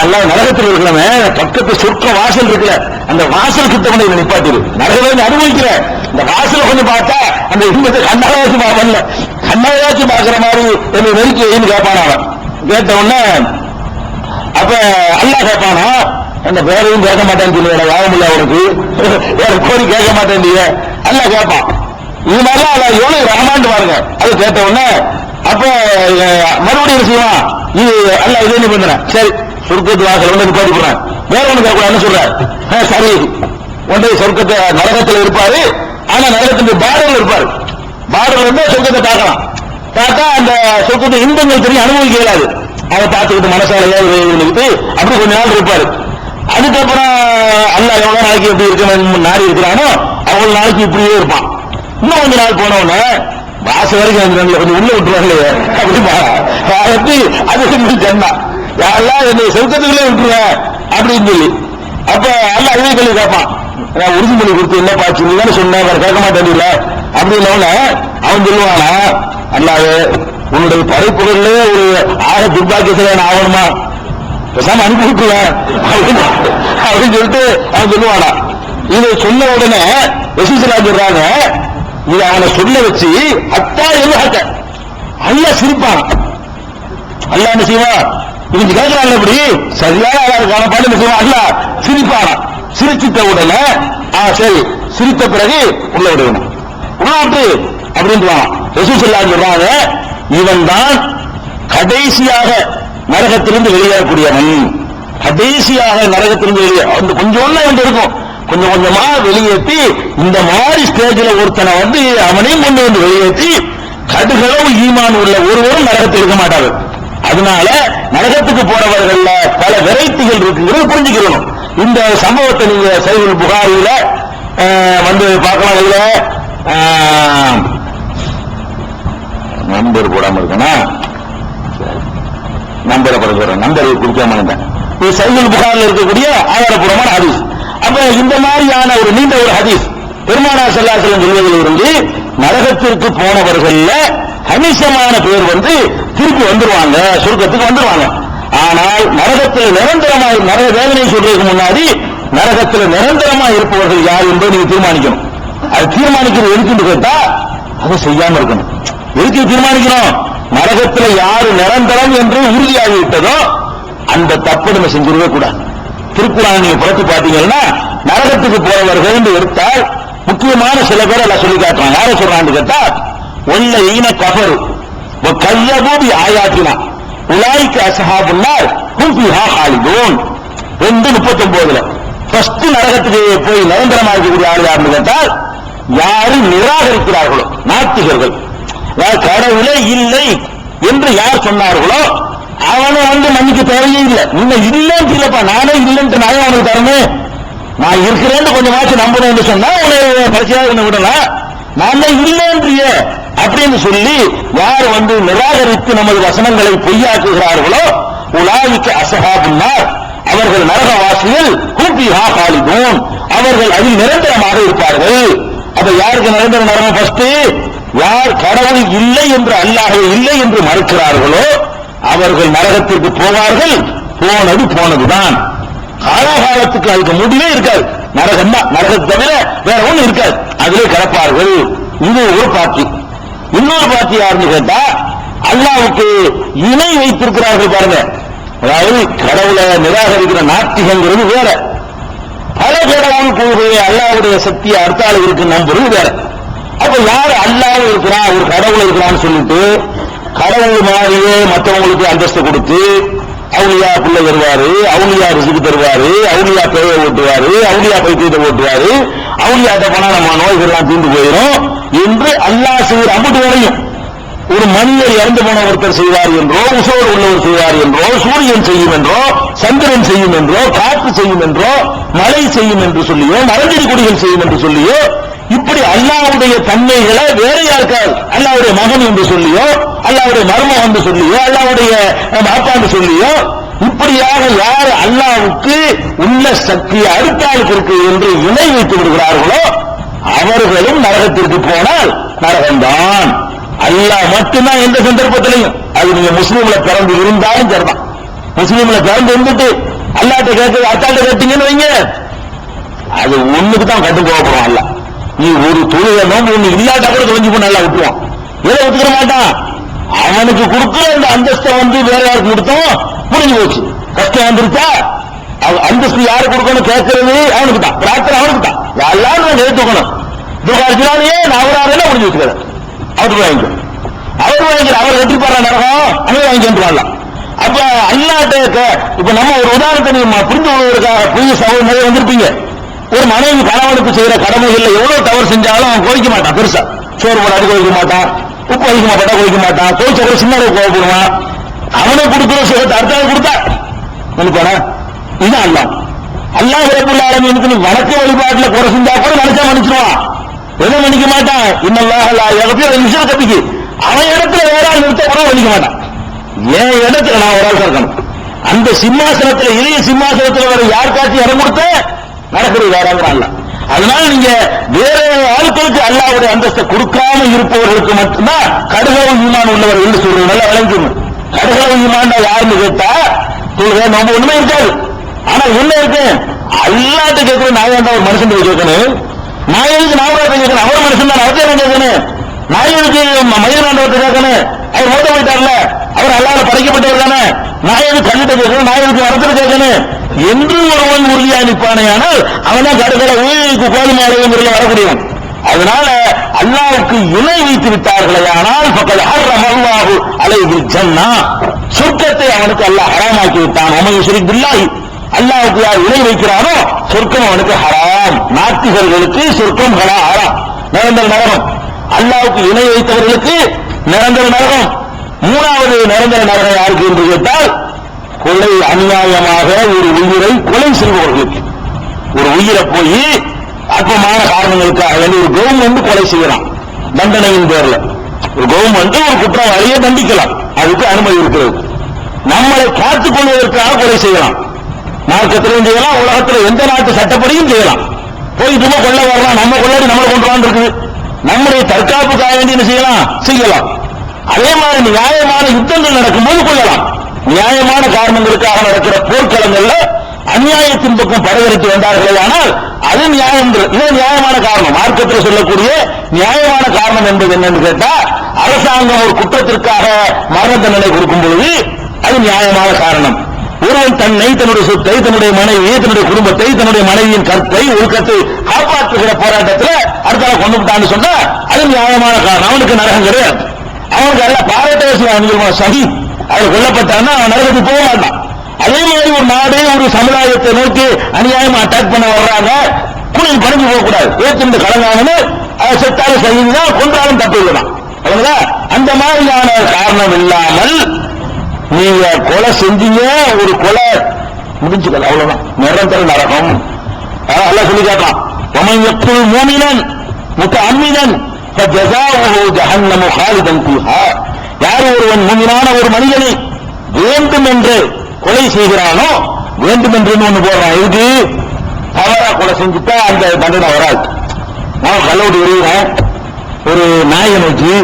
எல்லாம் நரகத்தில் இருக்கிறவன் பக்கத்து சொர்க்க வாசல் இருக்குல்ல, அந்த வாசல் கிட்ட கொண்டு நிப்பாட்டிரு, நரகத்தை அனுபவிக்கிற இந்த வாசல் கொஞ்சம் பார்த்தா அந்த இன்பத்தை கண்ணாயாச்சும் பார்ப்பல, கண்ணாயாச்சும் பார்க்கிற மாதிரி என்னை நெருக்கி கேட்பான. அவன் கேட்ட உடனே அப்ப அல்லாஹ் கேட்பானா, அந்த பேரையும் கேட்க மாட்டேன்னு சொல்லி வாகமில்ல அவனுக்கு வேற கோரி கேட்க மாட்டேன் அல்லாஹ் கேட்பான். இது மாதிரிலாம் அல்ல எவ்வளவு ரஹ்மான் பாருங்க. அது கேட்ட உடனே அப்ப மறுபடியும் செய்வான், இது அல்ல இதே நீ பண்ற சரி சொர்க்கத்து வாசல் ஒன்று நிப்பாட்டி போறான், வேற ஒண்ணு கேட்கலாம் என்ன சொல்ற, சரி ஒன்றை சொர்க்கத்தை நரகத்தில் இருப்பாரு, ஆனா நரகத்தின் பார்டர்ல இருப்பாரு, பார்டர்ல இருந்து சொர்க்கத்தை பார்க்கலாம், பார்த்தா அந்த சொர்க்கத்தை இன்பங்கள் தெரியும் அனுபவிக்க இயலாது, அதை பார்த்துக்கிட்டு மனசாலையா இருந்துக்கிட்டு அப்படி கொஞ்ச நாள் இருப்பாரு. அதுக்கப்புறம் அல்லாஹ் எவ்வளவு நாளைக்கு எப்படி இருக்க நாடி இருக்கிறானோ அவ்வளவு நாளைக்கு இப்படியே இருப்பான். இன்னும் கொஞ்ச நாள் போனவன வாசல் வரைக்கும் கொஞ்சம் உள்ள விட்டுருவாங்க, அப்படி அது ஜன்னா யாரெல்லாம் என்னை சொர்க்கத்துக்குள்ளே விட்டுருவ அப்படின்னு சொல்லி. அப்ப அல்ல அதே கேள்வி கேட்பான், நான் உறுதிமொழி கொடுத்து என்ன பாச்சு நீ தானே சொன்ன, வேற கேட்க மாட்டேன் அப்படின்னவன அவன் சொல்லுவானா, அல்லாவே உன்னுடைய படைப்புகள்ல ஒரு ஆக துர்பாக்கியத்தில் ஆகணுமா, பேசாம அனுப்பி விட்டுல அப்படின்னு சொல்லிட்டு அவன் சொல்லுவானா. இதை சொன்ன உடனே ரசூலுல்லாஹ் சொல்றாங்க, இதை அவனை சொல்ல வச்சு அத்தா எழுத அல்லாஹ் சிரிப்பான். அல்லாஹ் என்ன செய்வான், இது கேட்கிறாங்க, இப்படி சரியான காணப்பாடு என்ன செய்வான், அல்லாஹ் சிரிப்பானா. சிரிச்சிட்ட உடனே சரி சிரித்த பிறகு உள்ள விடுவேன், உள்ள விட்டு அப்படின்னு ரசூலுல்லாஹ் சொல்றாங்க, இவன் தான் கடைசியாக நரகத்திலிருந்து வெளியேறக்கூடியவன், கடைசியாக நரகத்திலிருந்து வெளியே கொஞ்சம் இருக்கும், கொஞ்சம் கொஞ்சமா வெளியேற்றி இந்த மாதிரி ஸ்டேஜில் ஒருத்தனை வந்து அவனையும் கொண்டு வந்து வெளியேற்றி கடுகளவு ஈமான் உள்ள ஒருவரும் நரகத்தில் இருக்க மாட்டாரு. அதனால நரகத்துக்கு போறவர்கள் பல வெரைட்டிகள் இருக்குங்கிறது புரிஞ்சுக்கிறோம். இந்த சம்பவத்தை நீங்க சஹீஹுல் புகாரியில வந்து பார்க்கலாம். இதுல நம்பர் போடாம இருக்கணும், நம்பரை படுத்துறேன், நம்பரை குடிக்காம இது சஹீஹுல் புகாரில் இருக்கக்கூடிய ஆதாரபூர்வமான ஹதீஸ். அப்ப இந்த மாதிரியான ஒரு நீண்ட ஒரு ஹதீஸ் பெருமானார் ஸல்லல்லாஹு அலைஹி வஸல்லம் சொல்வதில் இருந்து நரகத்திற்கு போனவர்கள்ல கணிசமான பேர் வந்து திருப்பி வந்துருவாங்க, சொர்க்கத்துக்கு வந்துருவாங்க. ஆனால் நரகத்தில் நிரந்தரமாக நரக வேதனை சொல்றதுக்கு முன்னாடி நரகத்தில் நிரந்தரமா இருப்பவர்கள் யார் என்பதை நீங்க தீர்மானிக்கணும். அது தீர்மானிக்கிறது எதுக்குன்னு கேட்டா அதை செய்யாம இருக்கணும். எதுக்கு தீர்மானிக்கணும், நரகத்தில் யாரு நிரந்தரம் என்று உறுதியாகிவிட்டதோ அந்த தப்பு நம்ம செஞ்சிருவே கூடாது. திருக்குறான் நீங்க புரட்டி பார்த்தீங்கன்னா நரகத்துக்கு போறவர்கள் என்று எடுத்தால் முக்கியமான சில பேர் எல்லாம் சொல்லி காட்டுறாங்க. யாரை சொல்றான்னு கேட்டா, ஒல்ல ஈன கஃபரு கல்லபூபி ஆயாத்தினா உலாய்க்கு அஸ்ஹாபுன்னார் ஹும் ஃபீஹா ஹாலிதூன் 2:39 ஃபர்ஸ்ட் நரகத்துக்கு போய் நிரந்தரமா இருக்கக்கூடிய ஆள் யாருன்னு கேட்டால் யாரு நிராகரிக்கிறார்களோ நாத்திகர்கள், கடவுளே இல்லை என்று யார் சொன்னார்களோ அவனை வந்து மன்னிக்க தேவையே இல்லை. நீங்க இல்லைன்னு இல்லப்பா, நானே இல்லைன்ட்டு நான் அவனுக்கு தரணும், நான் இருக்கிறேன்னு கொஞ்சமாச்சும் நம்பணும்னு சொன்னா உன்னை பரிசையாக விடலாம், நான் தான் இல்லைன்றிய அப்படின்னு சொல்லி யார் வந்து நிராகரித்து நமது வசனங்களை பொய்யாக்குகிறார்களோ உலாய்க்கு அஸ்ஹாபுன்னார் அவர்கள் நரகவாசிகள் ஹும் ஃபீஹா ஹாலிதூன் அவர்கள் அதில் நிரந்தரமாக இருப்பார்கள். அப்ப யாருக்கு நிரந்தர நரகம்? ஃபர்ஸ்ட் யார் கடவுள் இல்லை என்று அல்லாஹ் இல்லை என்று மறுக்கிறார்களோ அவர்கள் நரகத்திற்கு போவார்கள். போனதுதான், காலகாலத்துக்கு அதுக்கு முடிவே இருக்காது. நரகம் தான், நரகத்தை தவிர வேற ஒண்ணு இருக்காது, அதிலே கிடப்பார்கள். இது ஒரு பார்ட்டி. இன்னொரு பார்ட்டி யாருன்னு கேட்டா அல்லாஹ்வுக்கு இணை வைத்திருக்கிறார்கள் பாருங்க. அதாவது கடவுளை நிராகரிக்கிற நாத்திகங்கிறது வேற, பல கடவுள் கொள்கையை அல்லாஹ்வுடைய சக்தியை அடுத்தால இருக்கு நம்புறது வேற. அப்ப யார் அல்லாஹ் இருக்கிறான் ஒரு கடவுள் இருக்கிறான்னு சொல்லிட்டு கடவுள் மாதிரியே மற்றவங்களுக்கு அந்தஸ்து கொடுத்து அவுலியா பிள்ளை தருவாரு, அவுலியா ரிசுக்கு தருவாரு, அவுலியா பேரை ஓட்டுவாரு, அவுலியா பைத்தியத்தை ஓட்டுவாரு, அவுலியாட்ட போனா நம்ம நோய்கள்லாம் தீர்ந்து போயிடும் என்று அல்லாஹ் செய்கிற அம்புட்டு வரையும் ஒரு மனிதர் இறந்து போன ஒருத்தர் செய்வார் என்றோ, உசோடு உள்ளவர் செய்வார் என்றோ, சூரியன் செய்யும் என்றோ, சந்திரன் செய்யும் என்றோ, காற்று செய்யும் என்றோ, மழை செய்யும் என்று சொல்லியோ, மரஞ்செடி கொடிகள் செய்யும் என்று சொல்லியோ, இப்படி அல்லாஹ்வுடைய தன்மைகளை வேற யாருக்கால் அல்லாஹ்வுடைய மகன் என்று சொல்லியோ, அல்லாஹ்வுடைய மருமகன் என்று சொல்லியோ, அல்லாஹ்வுடைய பாப்பா என்று சொல்லியோ, இப்படியாக யார் அல்லாஹ்வுக்கு உள்ள சக்தி அடுத்தாளுக்கு இருக்கு என்று இணை வைத்து விடுகிறார்களோ அவர்களும் நரகத்திற்கு போனால் நரகம்தான். அல்லாஹ் மட்டும்தான் எந்த சந்தர்ப்பத்திலையும், அது நீங்க முஸ்லீம்ல பிறந்து இருந்தாலும் சரிதான், முஸ்லீம்ல பிறந்து இருந்துட்டு அல்லாஹ்ட்ட கேட்க அத்தாட்ட கேட்டீங்கன்னு வைங்க, அது ஒண்ணுக்கு தான் கட்டு போகப்படும். அல்ல நீ ஒரு தொழுகை நோம்பு ஒண்ணு இல்லாட்டா கூட தொலைஞ்சு போன நல்லா விட்டுருவான். எதை ஒத்துக்கிற மாட்டான், அவனுக்கு கொடுக்குற அந்த அந்தஸ்தை வேற யாருக்கு கொடுத்தோம் புரிஞ்சு போச்சு. கஷ்டம் வந்துருச்சா அந்தஸ்து யாரு கொடுக்கணும் கேட்கறது அவனுக்கு தான், பிரார்த்தனை அவனுக்கு தான், எல்லாரும் எடுத்துக்கணும். துர்காட்சினாலேயே அவரால் முடிஞ்சு வச்சுக்கிறார். அவர் வாங்கிக்க அவர் வெற்றி பெற நரகம் அங்கே வாங்கிட்டு. அப்ப அல்லாட்ட இப்ப நம்ம ஒரு உதாரணத்தை நீங்க புரிந்து கொள்வதற்காக புதிய சகோதரர் வந்திருப்பீங்க. ஒரு மனைவி கணவனுக்கு செய்யற கடமைகள்ல எவ்வளவு தவறு செஞ்சாலும் அவன் கோவிக்க மாட்டான். பெருசா சோறு போடாது கோவிக்க மாட்டான், உப்பு வைக்க மாட்டா கோவிக்க மாட்டான், கோவிச்ச சின்ன கோவப்படுவான். அவனை கொடுக்கிற சுகத்தை அடுத்தாவது கொடுத்தா நினைப்பானா? இதுதான் அல்லாஹ் ரப்பல் ஆலமீனுக்கு நீ வணக்க வழிபாட்டுல குறை செஞ்சா கூட நினைச்சா மன்னிச்சிருவான். எதை மன்னிக்க மாட்டான்? இன்னல்லாஹ் லா யக்ஃபிரு லிஷ்ரக பிஹி. அவன் இடத்துல வேற ஆள் நிறுத்த கூட மன்னிக்க மாட்டான். என் இடத்துல நான் ஒரு ஆள் இருக்கணும். அந்த சிம்மாசனத்துல இளைய சிம்மாசனத்துல வேற யார் காட்சி இடம் கொடுத்த நடக்கிறது வேறாங்கிறான். அதனால நீங்க வேற ஆட்களுக்கு அல்லாஹ்வுடைய அந்தஸ்தை கொடுக்காம இருப்பவர்களுக்கு மட்டும்தான் கடுகளவு ஈமான் உள்ளவர்கள் என்று சொல்றது நல்லா விளங்கிக்கணும். கடுகளவு ஈமான் யாருன்னு கேட்டா சொல்லுங்க நம்ம ஒண்ணுமே இருக்காது. ஆனா என்ன இருக்கு அல்லாஹ்ட்ட கேட்கிற நான் ஒரு மனுஷன் கேட்கணும், நாயனுக்கு நாவராட்ட கேட்கணும், அவர் மனுஷன் தான் அவர்கிட்ட கேட்கணும். நாயனுக்கு மயிலாண்டவர்கிட்ட கேட்கணும், அவர் ஓட்ட போயிட்டார்ல, அவர் அல்லாஹ்வால படைக்கப்பட்டவர் தானே, நாயனுக்கு கண்ணிட்ட கேட்கணும், நாயனுக்கு வரத்துல கேட்கணும் என்று ஒருவன் உறுதியா நிற்பானேயானால் அவனா கடுகள ஊருக்கு கோதுமாலைங்கிற வரக்கூடியவன். அதனால அல்லாஹ்வுக்கு இணை வைத்து விட்டார்களே ஆனால் ஃபக்கத் ஹர்ரமல்லாஹு அலைஹில் ஜன்னா, சொர்க்கத்தை அவனுக்கு அல்லாஹ் ஹராமாக்கி விட்டான். வமன் யுஷ்ரிக் பில்லாஹி, அல்லாஹ்வுக்கு யார் இணை வைக்கிறானோ சொர்க்கம் அவனுக்கு ஹராம். நாத்திகர்களுக்கு சொர்க்கம் ஹராம், நிரந்தர நரகம். அல்லாஹ்வுக்கு இணை வைத்தவர்களுக்கு நிரந்தர நரகம். மூணாவது நிரந்தர நரகம் யாருக்கு என்று கேட்டால் கொலை அநியாயமாக ஒரு உயிரை கொலை செய்பவர்களுக்கு. ஒரு உயிரை போய் அற்பமான காரணங்களுக்காக ஒரு கவர்மெண்ட் கொலை செய்யலாம் தண்டனையின் பேர்ல. ஒரு கவர்மெண்ட் ஒரு குற்றவாளியை தண்டிக்கலாம், அதுக்கு அனுமதி இருக்கிறது. நம்மளை காத்துக் கொள்வதற்காக கொலை செய்யலாம், மார்க்கத்திலையும் செய்யலாம், உலகத்தில் எந்த நாட்டு சட்டப்படியும் செய்யலாம். போய் சும்மா கொள்ள வரலாம், நம்ம கொள்ளாடி நம்மளை கொண்டு இருக்குது, நம்முடைய தற்காப்புக்காக வேண்டி என்ன செய்யலாம். அதே மாதிரி நியாயமான யுத்தங்கள் நடக்கும்போது கொள்ளலாம். நியாயமான காரணங்களுக்காக நடக்கிற போர்க்களங்கள்ல அநியாயத்தின் பக்கம் படையெடுத்து வந்தார்களே ஆனால் அது நியாயம். இது நியாயமான காரணம். மார்க்கத்தில் சொல்லக்கூடிய நியாயமான காரணம் என்பது என்னன்னு கேட்டா, அரசாங்கம் ஒரு குற்றத்திற்காக மரண தண்டனை கொடுக்கும் பொழுது அது நியாயமான காரணம். ஒருவன் தன்னை, தன்னுடைய சொத்தை, தன்னுடைய மனைவி, தன்னுடைய குடும்பத்தை, தன்னுடைய மனைவியின் கற்பை ஒழுக்கத்தை காப்பாற்றுகிற போராட்டத்தில் அடுத்தால கொண்டு விட்டான்னு சொன்னா அது நியாயமான காரணம். அவனுக்கு நரகம் கிடையாது. அவனுக்கு எல்லாம் பாராட்ட சகி அவர் கொல்லப்பட்டான்னா அவன் நரகத்துக்கு போக மாட்டான். அதே மாதிரி ஒரு நாடு ஒரு சமுதாயத்தை நோக்கி அநியாயமா அட்டாக் பண்ண வர்றாங்க, குளிர் பணிஞ்சு போகக்கூடாது, ஏற்று கலங்காமனு அதை செத்தாலும் சகிதான், கொன்றாலும் தப்பு இல்லைதான். அந்த மாதிரியான காரணம் இல்லாமல் நீங்க கொலை செஞ்சீங்க, ஒரு கொலை முடிஞ்சுக்கல, அவ்வளவுதான் நிரந்தர நரகம். அல்லாஹ் சொல்லி காட்டலாம், வமன் யக்துல் மூமினன் முத்தஅம்மிதன் ஃபஜஸாஉஹு ஜஹன்னமு ஹாலிதன் ஃபீஹா. யார் ஒருவன் மூமினான ஒரு மனிதனை வேண்டும் என்று கொலை செய்கிறானோ, வேண்டும் என்று ஒண்ணு போடுறான், இதுக்கு தவறா கொலை செஞ்சுட்டா அந்த தண்டனை வராது. நான் கல்லூரி வருகிறேன் ஒரு நாயை நோக்கி,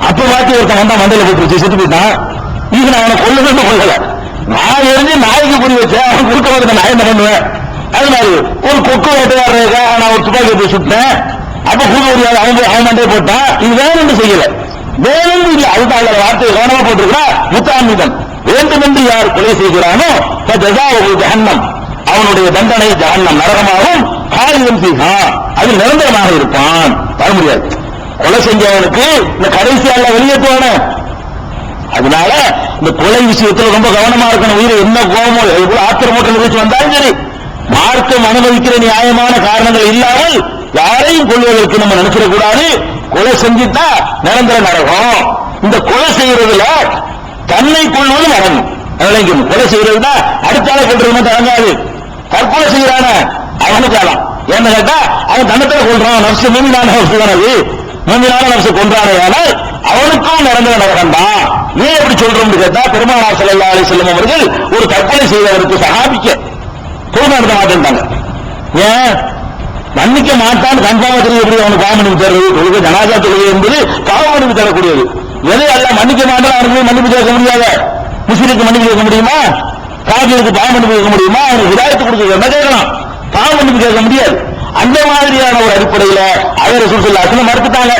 அப்ப பார்த்து ஒருத்தன் வந்தா மண்டையில போட்டு செத்து போயிட்டான், இது நான் அவனை கொல்லுன்னு கொள்ளல, நான் எரிஞ்சு நாய்க்கு புரி வச்சேன், அவன் குறுக்க வந்து நான் என்ன பண்ணுவேன். அது மாதிரி ஒரு கொக்கு வேட்டையாடுறதுக்காக நான் ஒரு துப்பாக்கி போய் சுட்டேன், அப்ப கூடுதல் அவன் மண்டையை போட்டான், இது வேணும்னு செய்யல, வேணும் இல்ல, அதுதான் வார்த்தையை கவனமா போட்டிருக்கிறா. முத்தாமிதன் வேண்டுமென்று யார் கொலை செய்கிறானோ ஜஸாஉஹு அவனுடைய தண்டனை ஜஹன்னம் நரகமாகும். காலிதன் ஃபீஹா அதில் நிரந்தரமாக இருப்பான். வர முடியாது. கொலை செஞ்சவனுக்கு இந்த கடைசியால வெளியேற்றுவான. அதனால இந்த கொலை விஷயத்துல ரொம்ப கவனமா இருக்கணும். உயிரை என்ன கோபமோ எவ்வளவு ஆத்திரமூட்ட நிகழ்ச்சி வந்தாலும் சரி, மார்க்கம் அனுமதிக்கிற நியாயமான காரணங்கள் இல்லாமல் யாரையும் கொள்வதற்கு நம்ம நினைச்சிடக்கூடாது. கொலை செஞ்சுட்டா நிரந்தர நரகம். இந்த கொலை செய்யறதுல தன்னை கொள்வது நடக்கும். கொலை செய்யறதுனா அடுத்தால கொள்றது தடங்காது. தற்கொலை செய்யறான அவனுக்காலாம் என்ன கேட்டா அவன் தன்னத்தை கொள்றான். நர்சு மூமினான நர்சு மூமினான நர்சு கொன்றானே, ஆனால் அவனுக்கும் நிரந்தர நரகம் தான். ஏன் எப்படி சொல்றோம் கேட்டா, பெருமானார் ஸல்லல்லாஹு அலைஹி வஸல்லம் அவர்கள் ஒரு தற்கொலை செய்தவருக்கு சஹாபிக்க பொறுமை நடத்த மாட்டேன்ட்டாங்க. ஏன் மன்னிக்க மாட்டான்னு கன்ஃபார்மா தெரியும். எப்படி அவனுக்கு பாவமன்னிப்பு தருவது? தொழுகை ஜனாசா தொழுகை என்பது பாவமன்னிப்பு தரக்கூடியது. எது அல்ல மன்னிக்க மாட்டான் அவனுக்கு மன்னிப்பு கேட்க முடியாத. முஸ்லிமுக்கு மன்னிப்பு கேட்க முடியுமா? காபிருக்கு பாவமன்னிப்பு கேட்க முடியுமா? அவனுக்கு ஹிதாயத்து கொடுக்க என்ன கேட்கலாம்? பாவமன்னிப்பு கேட்க முடியாது. அந்த மாதிரியான ஒரு அடிப்படையில அதை ரசூல் ஸல்லல்லாஹு அலைஹி வஸல்லம் மறுத்துட்டாங்க.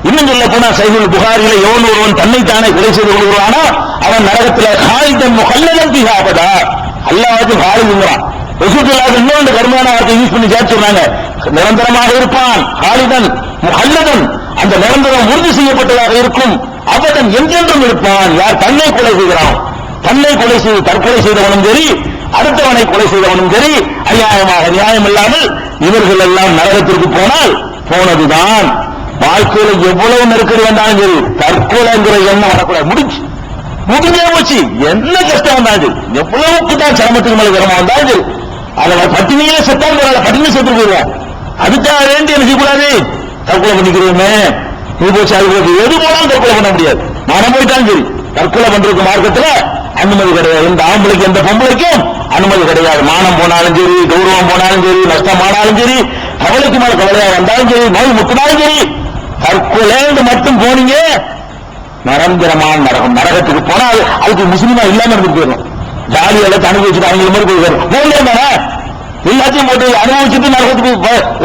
இன்னும் சொல்ல போனா சஹீஹுல் புகாரியில எவன் ஒருவன் தன்னைத்தானே கொலை செய்து கொள்கிறானோ அவன் நரகத்தில் காலிதன் முஹல்லதன் ஃபீஹா அபதா அல்லாஹ்வுக்கு காலிதுங்கிறான். ரசூல் ஸல்லல்லாஹு அலைஹி வஸல்லம் இன்னொரு கடுமையான வார்த்தை யூஸ் பண்ணி சேர்த்துறாங்க. நிரந்தரமாக இருப்பான். காலிதன் முஹல்லதன் அந்த நிரந்தரம் உறுதி செய்யப்பட்டதாக இருக்கும். அபதன் என்றென்றும் இருப்பான். யார் தன்னை கொலை செய்கிறான், தன்னை கொலை செய்து தற்கொலை செய்தவனும் சரி, அடுத்தவனை கொலை செய்தவனும் சரி, அநியாயமாக நியாயம் இல்லாமல் இவர்கள் எல்லாம் நரகத்திற்கு போனால் போனதுதான். வாழ்க்கையில எவ்வளவு நெருக்கடி வந்தாலும் சரி தற்கொலைங்கிற எண்ணம் வரக்கூடாது. முடிஞ்சே போச்சு. என்ன கஷ்டம் வந்தாலும் எவ்வளவுக்கு தான் சிரமத்துக்கு மேல சிரமம் வந்தாலும் சரி, அதை பட்டினியே செத்தான் போறாங்க. பட்டினி செத்து போயிடுவோம். அதுக்காக வேண்டி என்ன செய்யக்கூடாது? தற்கொலை பண்ணிக்கிறோமே இது போச்சு அது போச்சு, எது போனாலும் தற்கொலை பண்ண முடியாது. மனம் போயிட்டாலும் சரி தற்கொலை பண்றதுக்கு மார்க்கத்துல அனுமதி கிடையாது. இந்த ஆம்பளைக்கு எந்த பொம்பளைக்கும் அனுமதி கிடையாது. மானம் போனாலும் சரி, கௌரவம் போனாலும் சரி, நஷ்டமானாலும் சரி, கவலைக்கு மேல கவலையா வந்தாலும் சரி, நோய் முட்டினாலும் சரி, தற்கொலை மட்டும் போனீங்க நிரந்தரமான நரகம். நரகத்துக்கு போனா அதுக்கு முஸ்லீமா இல்லாம இருந்து போயிடும். ஜாலி எல்லாத்தையும் அனுபவிச்சுட்டு அவங்க மாதிரி போயிடும். எல்லாத்தையும் போட்டு அனுபவிச்சுட்டு நரகத்துக்கு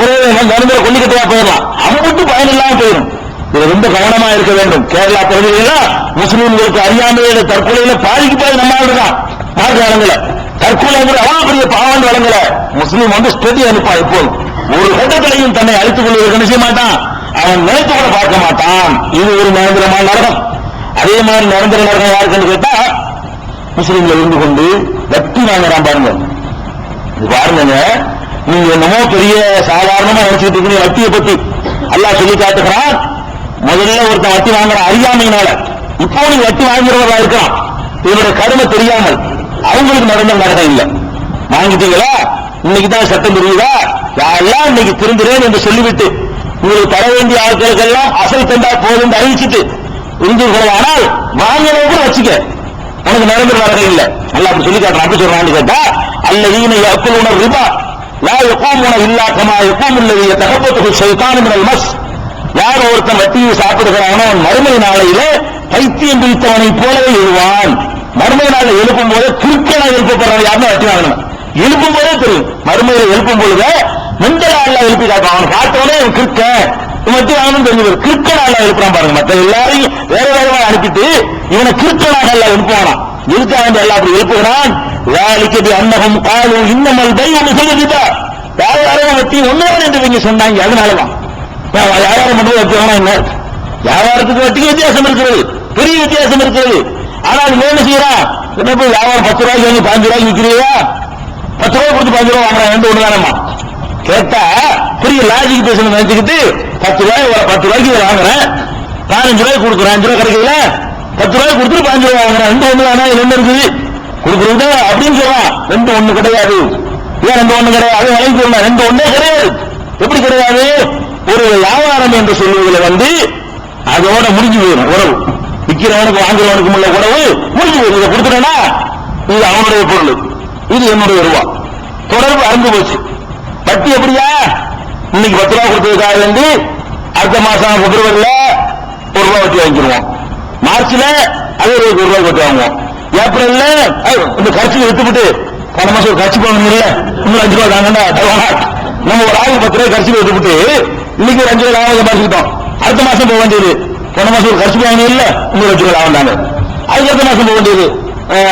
ஒரு நிரந்தர கொல்லிக்கட்டையா போயிடலாம். அவனுக்கு பயன் இல்லாம போயிடும். இது ரொம்ப கவனமா இருக்க வேண்டும். கேரளா பகுதியில் முஸ்லீம்களுக்கு அறியாமையில தற்கொலையில பாதிக்கு பாதி நம்ம ஆளுதான் மார்க்க வழங்கல. தற்கொலைங்கிற அவ்வளவு பெரிய பாவம் வழங்கல. முஸ்லீம் ஸ்டெடி அனுப்பான். இப்போது ஒரு கட்டத்திலையும் தன்னை அழித்துக் கொள்வதற்கு நினைச்ச மாட்டான். அவன் நினைத்து கூட பார்க்க மாட்டான். இது ஒரு நிரந்தரமான நரகம். அதே மாதிரி நிரந்தர நரகம் யாருக்குன்னு கேட்டா, முஸ்லீம்ல இருந்து கொண்டு வட்டி வாங்குறான் பாருங்க. இது பாருங்க, நீங்க என்னமோ பெரிய சாதாரணமா நினைச்சுட்டு இருக்கீங்க. வட்டியை பத்தி அல்லாஹ் சொல்லி காட்டுகிறான். முதல்ல ஒருத்தன் வட்டி வாங்குற அறியாமையினால, இப்போ நீங்க வட்டி வாங்குறவர்களா இருக்கலாம். இவருடைய கடுமை தெரியாமல் அவங்களுக்கு நிரந்தர நரகம் இல்லை. வாங்கிட்டீங்களா? இன்னைக்கு தான் சட்டம் தெரியுதா? யாரெல்லாம் இன்னைக்கு திருந்துறேன் என்று சொல்லிவிட்டு உங்களுக்கு தர வேண்டிய ஆட்களுக்கெல்லாம் அசல் தந்தா போதும் அறிவிச்சுட்டு இருந்து ஆனால் வாங்கினவங்க கூட வச்சுக்க, உனக்கு நிரந்தர நரகம் இல்லை. நல்லா அப்படி சொல்லி காட்டுறான். அப்படி சொல்றான்னு கேட்டா, அல்லதீன யஅக்குலூன ரிபா லா யகூமுன இல்லா கமா யகூமுல் லதீ யதகப்பத்துஹு ஷைத்தானு மினல் மஸ். யார் ஒருத்தன் வட்டியை சாப்பிடுகிறானோ மறுமை நாளையில பைத்தியம் பிடித்தவனை போலவே எழுவான். மறுமை நாளில் எழுப்பும் போது கிறுக்கனா எழுப்பப்படுறவன் யாருன்னு வட்டி வாங்கணும். எழுப்பும் போதே தெரியும். மறுமையில எழுப்பும் பொழுது மெண்டல் ஆள்ல எழுப்பி காட்டுவான். அவன் பார்த்தவனே இவன் கிறுக்க வட்டி வாங்கணும் தெரிஞ்சு கிறுக்கனால எழுப்புறான் பாருங்க. மற்ற எல்லாரையும் வேற வேறவா அனுப்பிட்டு இவனை கிறுக்கனாக எல்லாம் எழுப்புவானா. எதுக்காக வேண்டிய எல்லாம் அப்படி எழுப்புகிறான். வேலைக்கு அன்னகம் காலும் இன்னமல் பை ஒன்று சொல்லுதா யாரும் வட்டி ஒன்றுதான் என்று இவங்க சொன்னாங்க. அதனாலதான் வியாபாரம் பண்றது வட்டி வாங்கினா என்ன, வியாபாரத்துக்கு வட்டிக்கு வித்தியாசம் இருக்கிறது, பெரிய வித்தியாசம் இருக்கிறது. ஆனால் என்ன செய்யறான்? என்ன போய் வியாபாரம் 10 ரூபாய்க்கு வாங்கி 5 ரூபாய்க்கு விற்கிறியா? 10 ரூபாய் கொடுத்து 5 ரூபாய் வாங்குறான். ரெண்டு ஒண்ணுதானமா கேட்டா பெரிய லாஜிக் பேசணும் நினைச்சுக்கிட்டு 10 ரூபாய்க்கு வாங்குறேன், 15 ரூபாய்க்கு கொடுக்குறேன், 5 ரூபாய் கிடைக்கல, 10 ரூபாய் கொடுத்துட்டு 15 ரூபாய் வாங்குறேன். ரெண்டு ஒண்ணு தானே, என்ன இருக்குது கொடுக்குறது அப்படின்னு சொல்றான். ரெண்டு ஒண்ணு கிடையாது. ஏன் ரெண்டு ஒண்ணு கிடையாது? அது வழங்கி சொல்லலாம். ரெண்டு ஒண்ணே கிடையாது. எப்படி கிடையாது? ஒரு வியாபாரம் என்று சொல்லுவதில் அதோட முடிஞ்சு போயிடும் உறவு. விற்கிறவனுக்கு வாங்குறவனுக்கு உள்ள உறவு முடிஞ்சு போயிடும். இதை கொடுத்துட்டேன்னா இது அவனுடைய பொருள், இது என்னுடைய ரூபா, தொடர்பு அறுந்து போச்சு. வட்டி எப்படியா? இன்னைக்கு 10 ரூபா கொடுத்ததுக்காக வேண்டி அடுத்த மாசம் பிப்ரவரியில 1 ரூபாய் வட்டி வாங்கிடுவோம். மார்ச்ல அதே 1 ரூபாய் வட்டி வாங்குவோம். ஏப்ரல்ல இந்த கட்சியை விட்டுவிட்டு போன மாசம் ஒரு கட்சி போகணும் இல்ல, இன்னும் 5 ரூபாய் தாங்க. நம்ம ஒரு ஆளுக்கு 10 ரூபாய் கட்சியை விட்டுவிட்டு இன்னைக்கு ஒரு 5 ரூபாய் சம்பாதிச்சுக்கிட்டோம். அடுத்த மாசம் போக வேண்டியது போன மாசம் கட்சி போகணும் இல்ல 100 லட்சம் ரூபாய் லாபம் தாங்க. அதுக்கு அடுத்த மாசம் போக வேண்டியது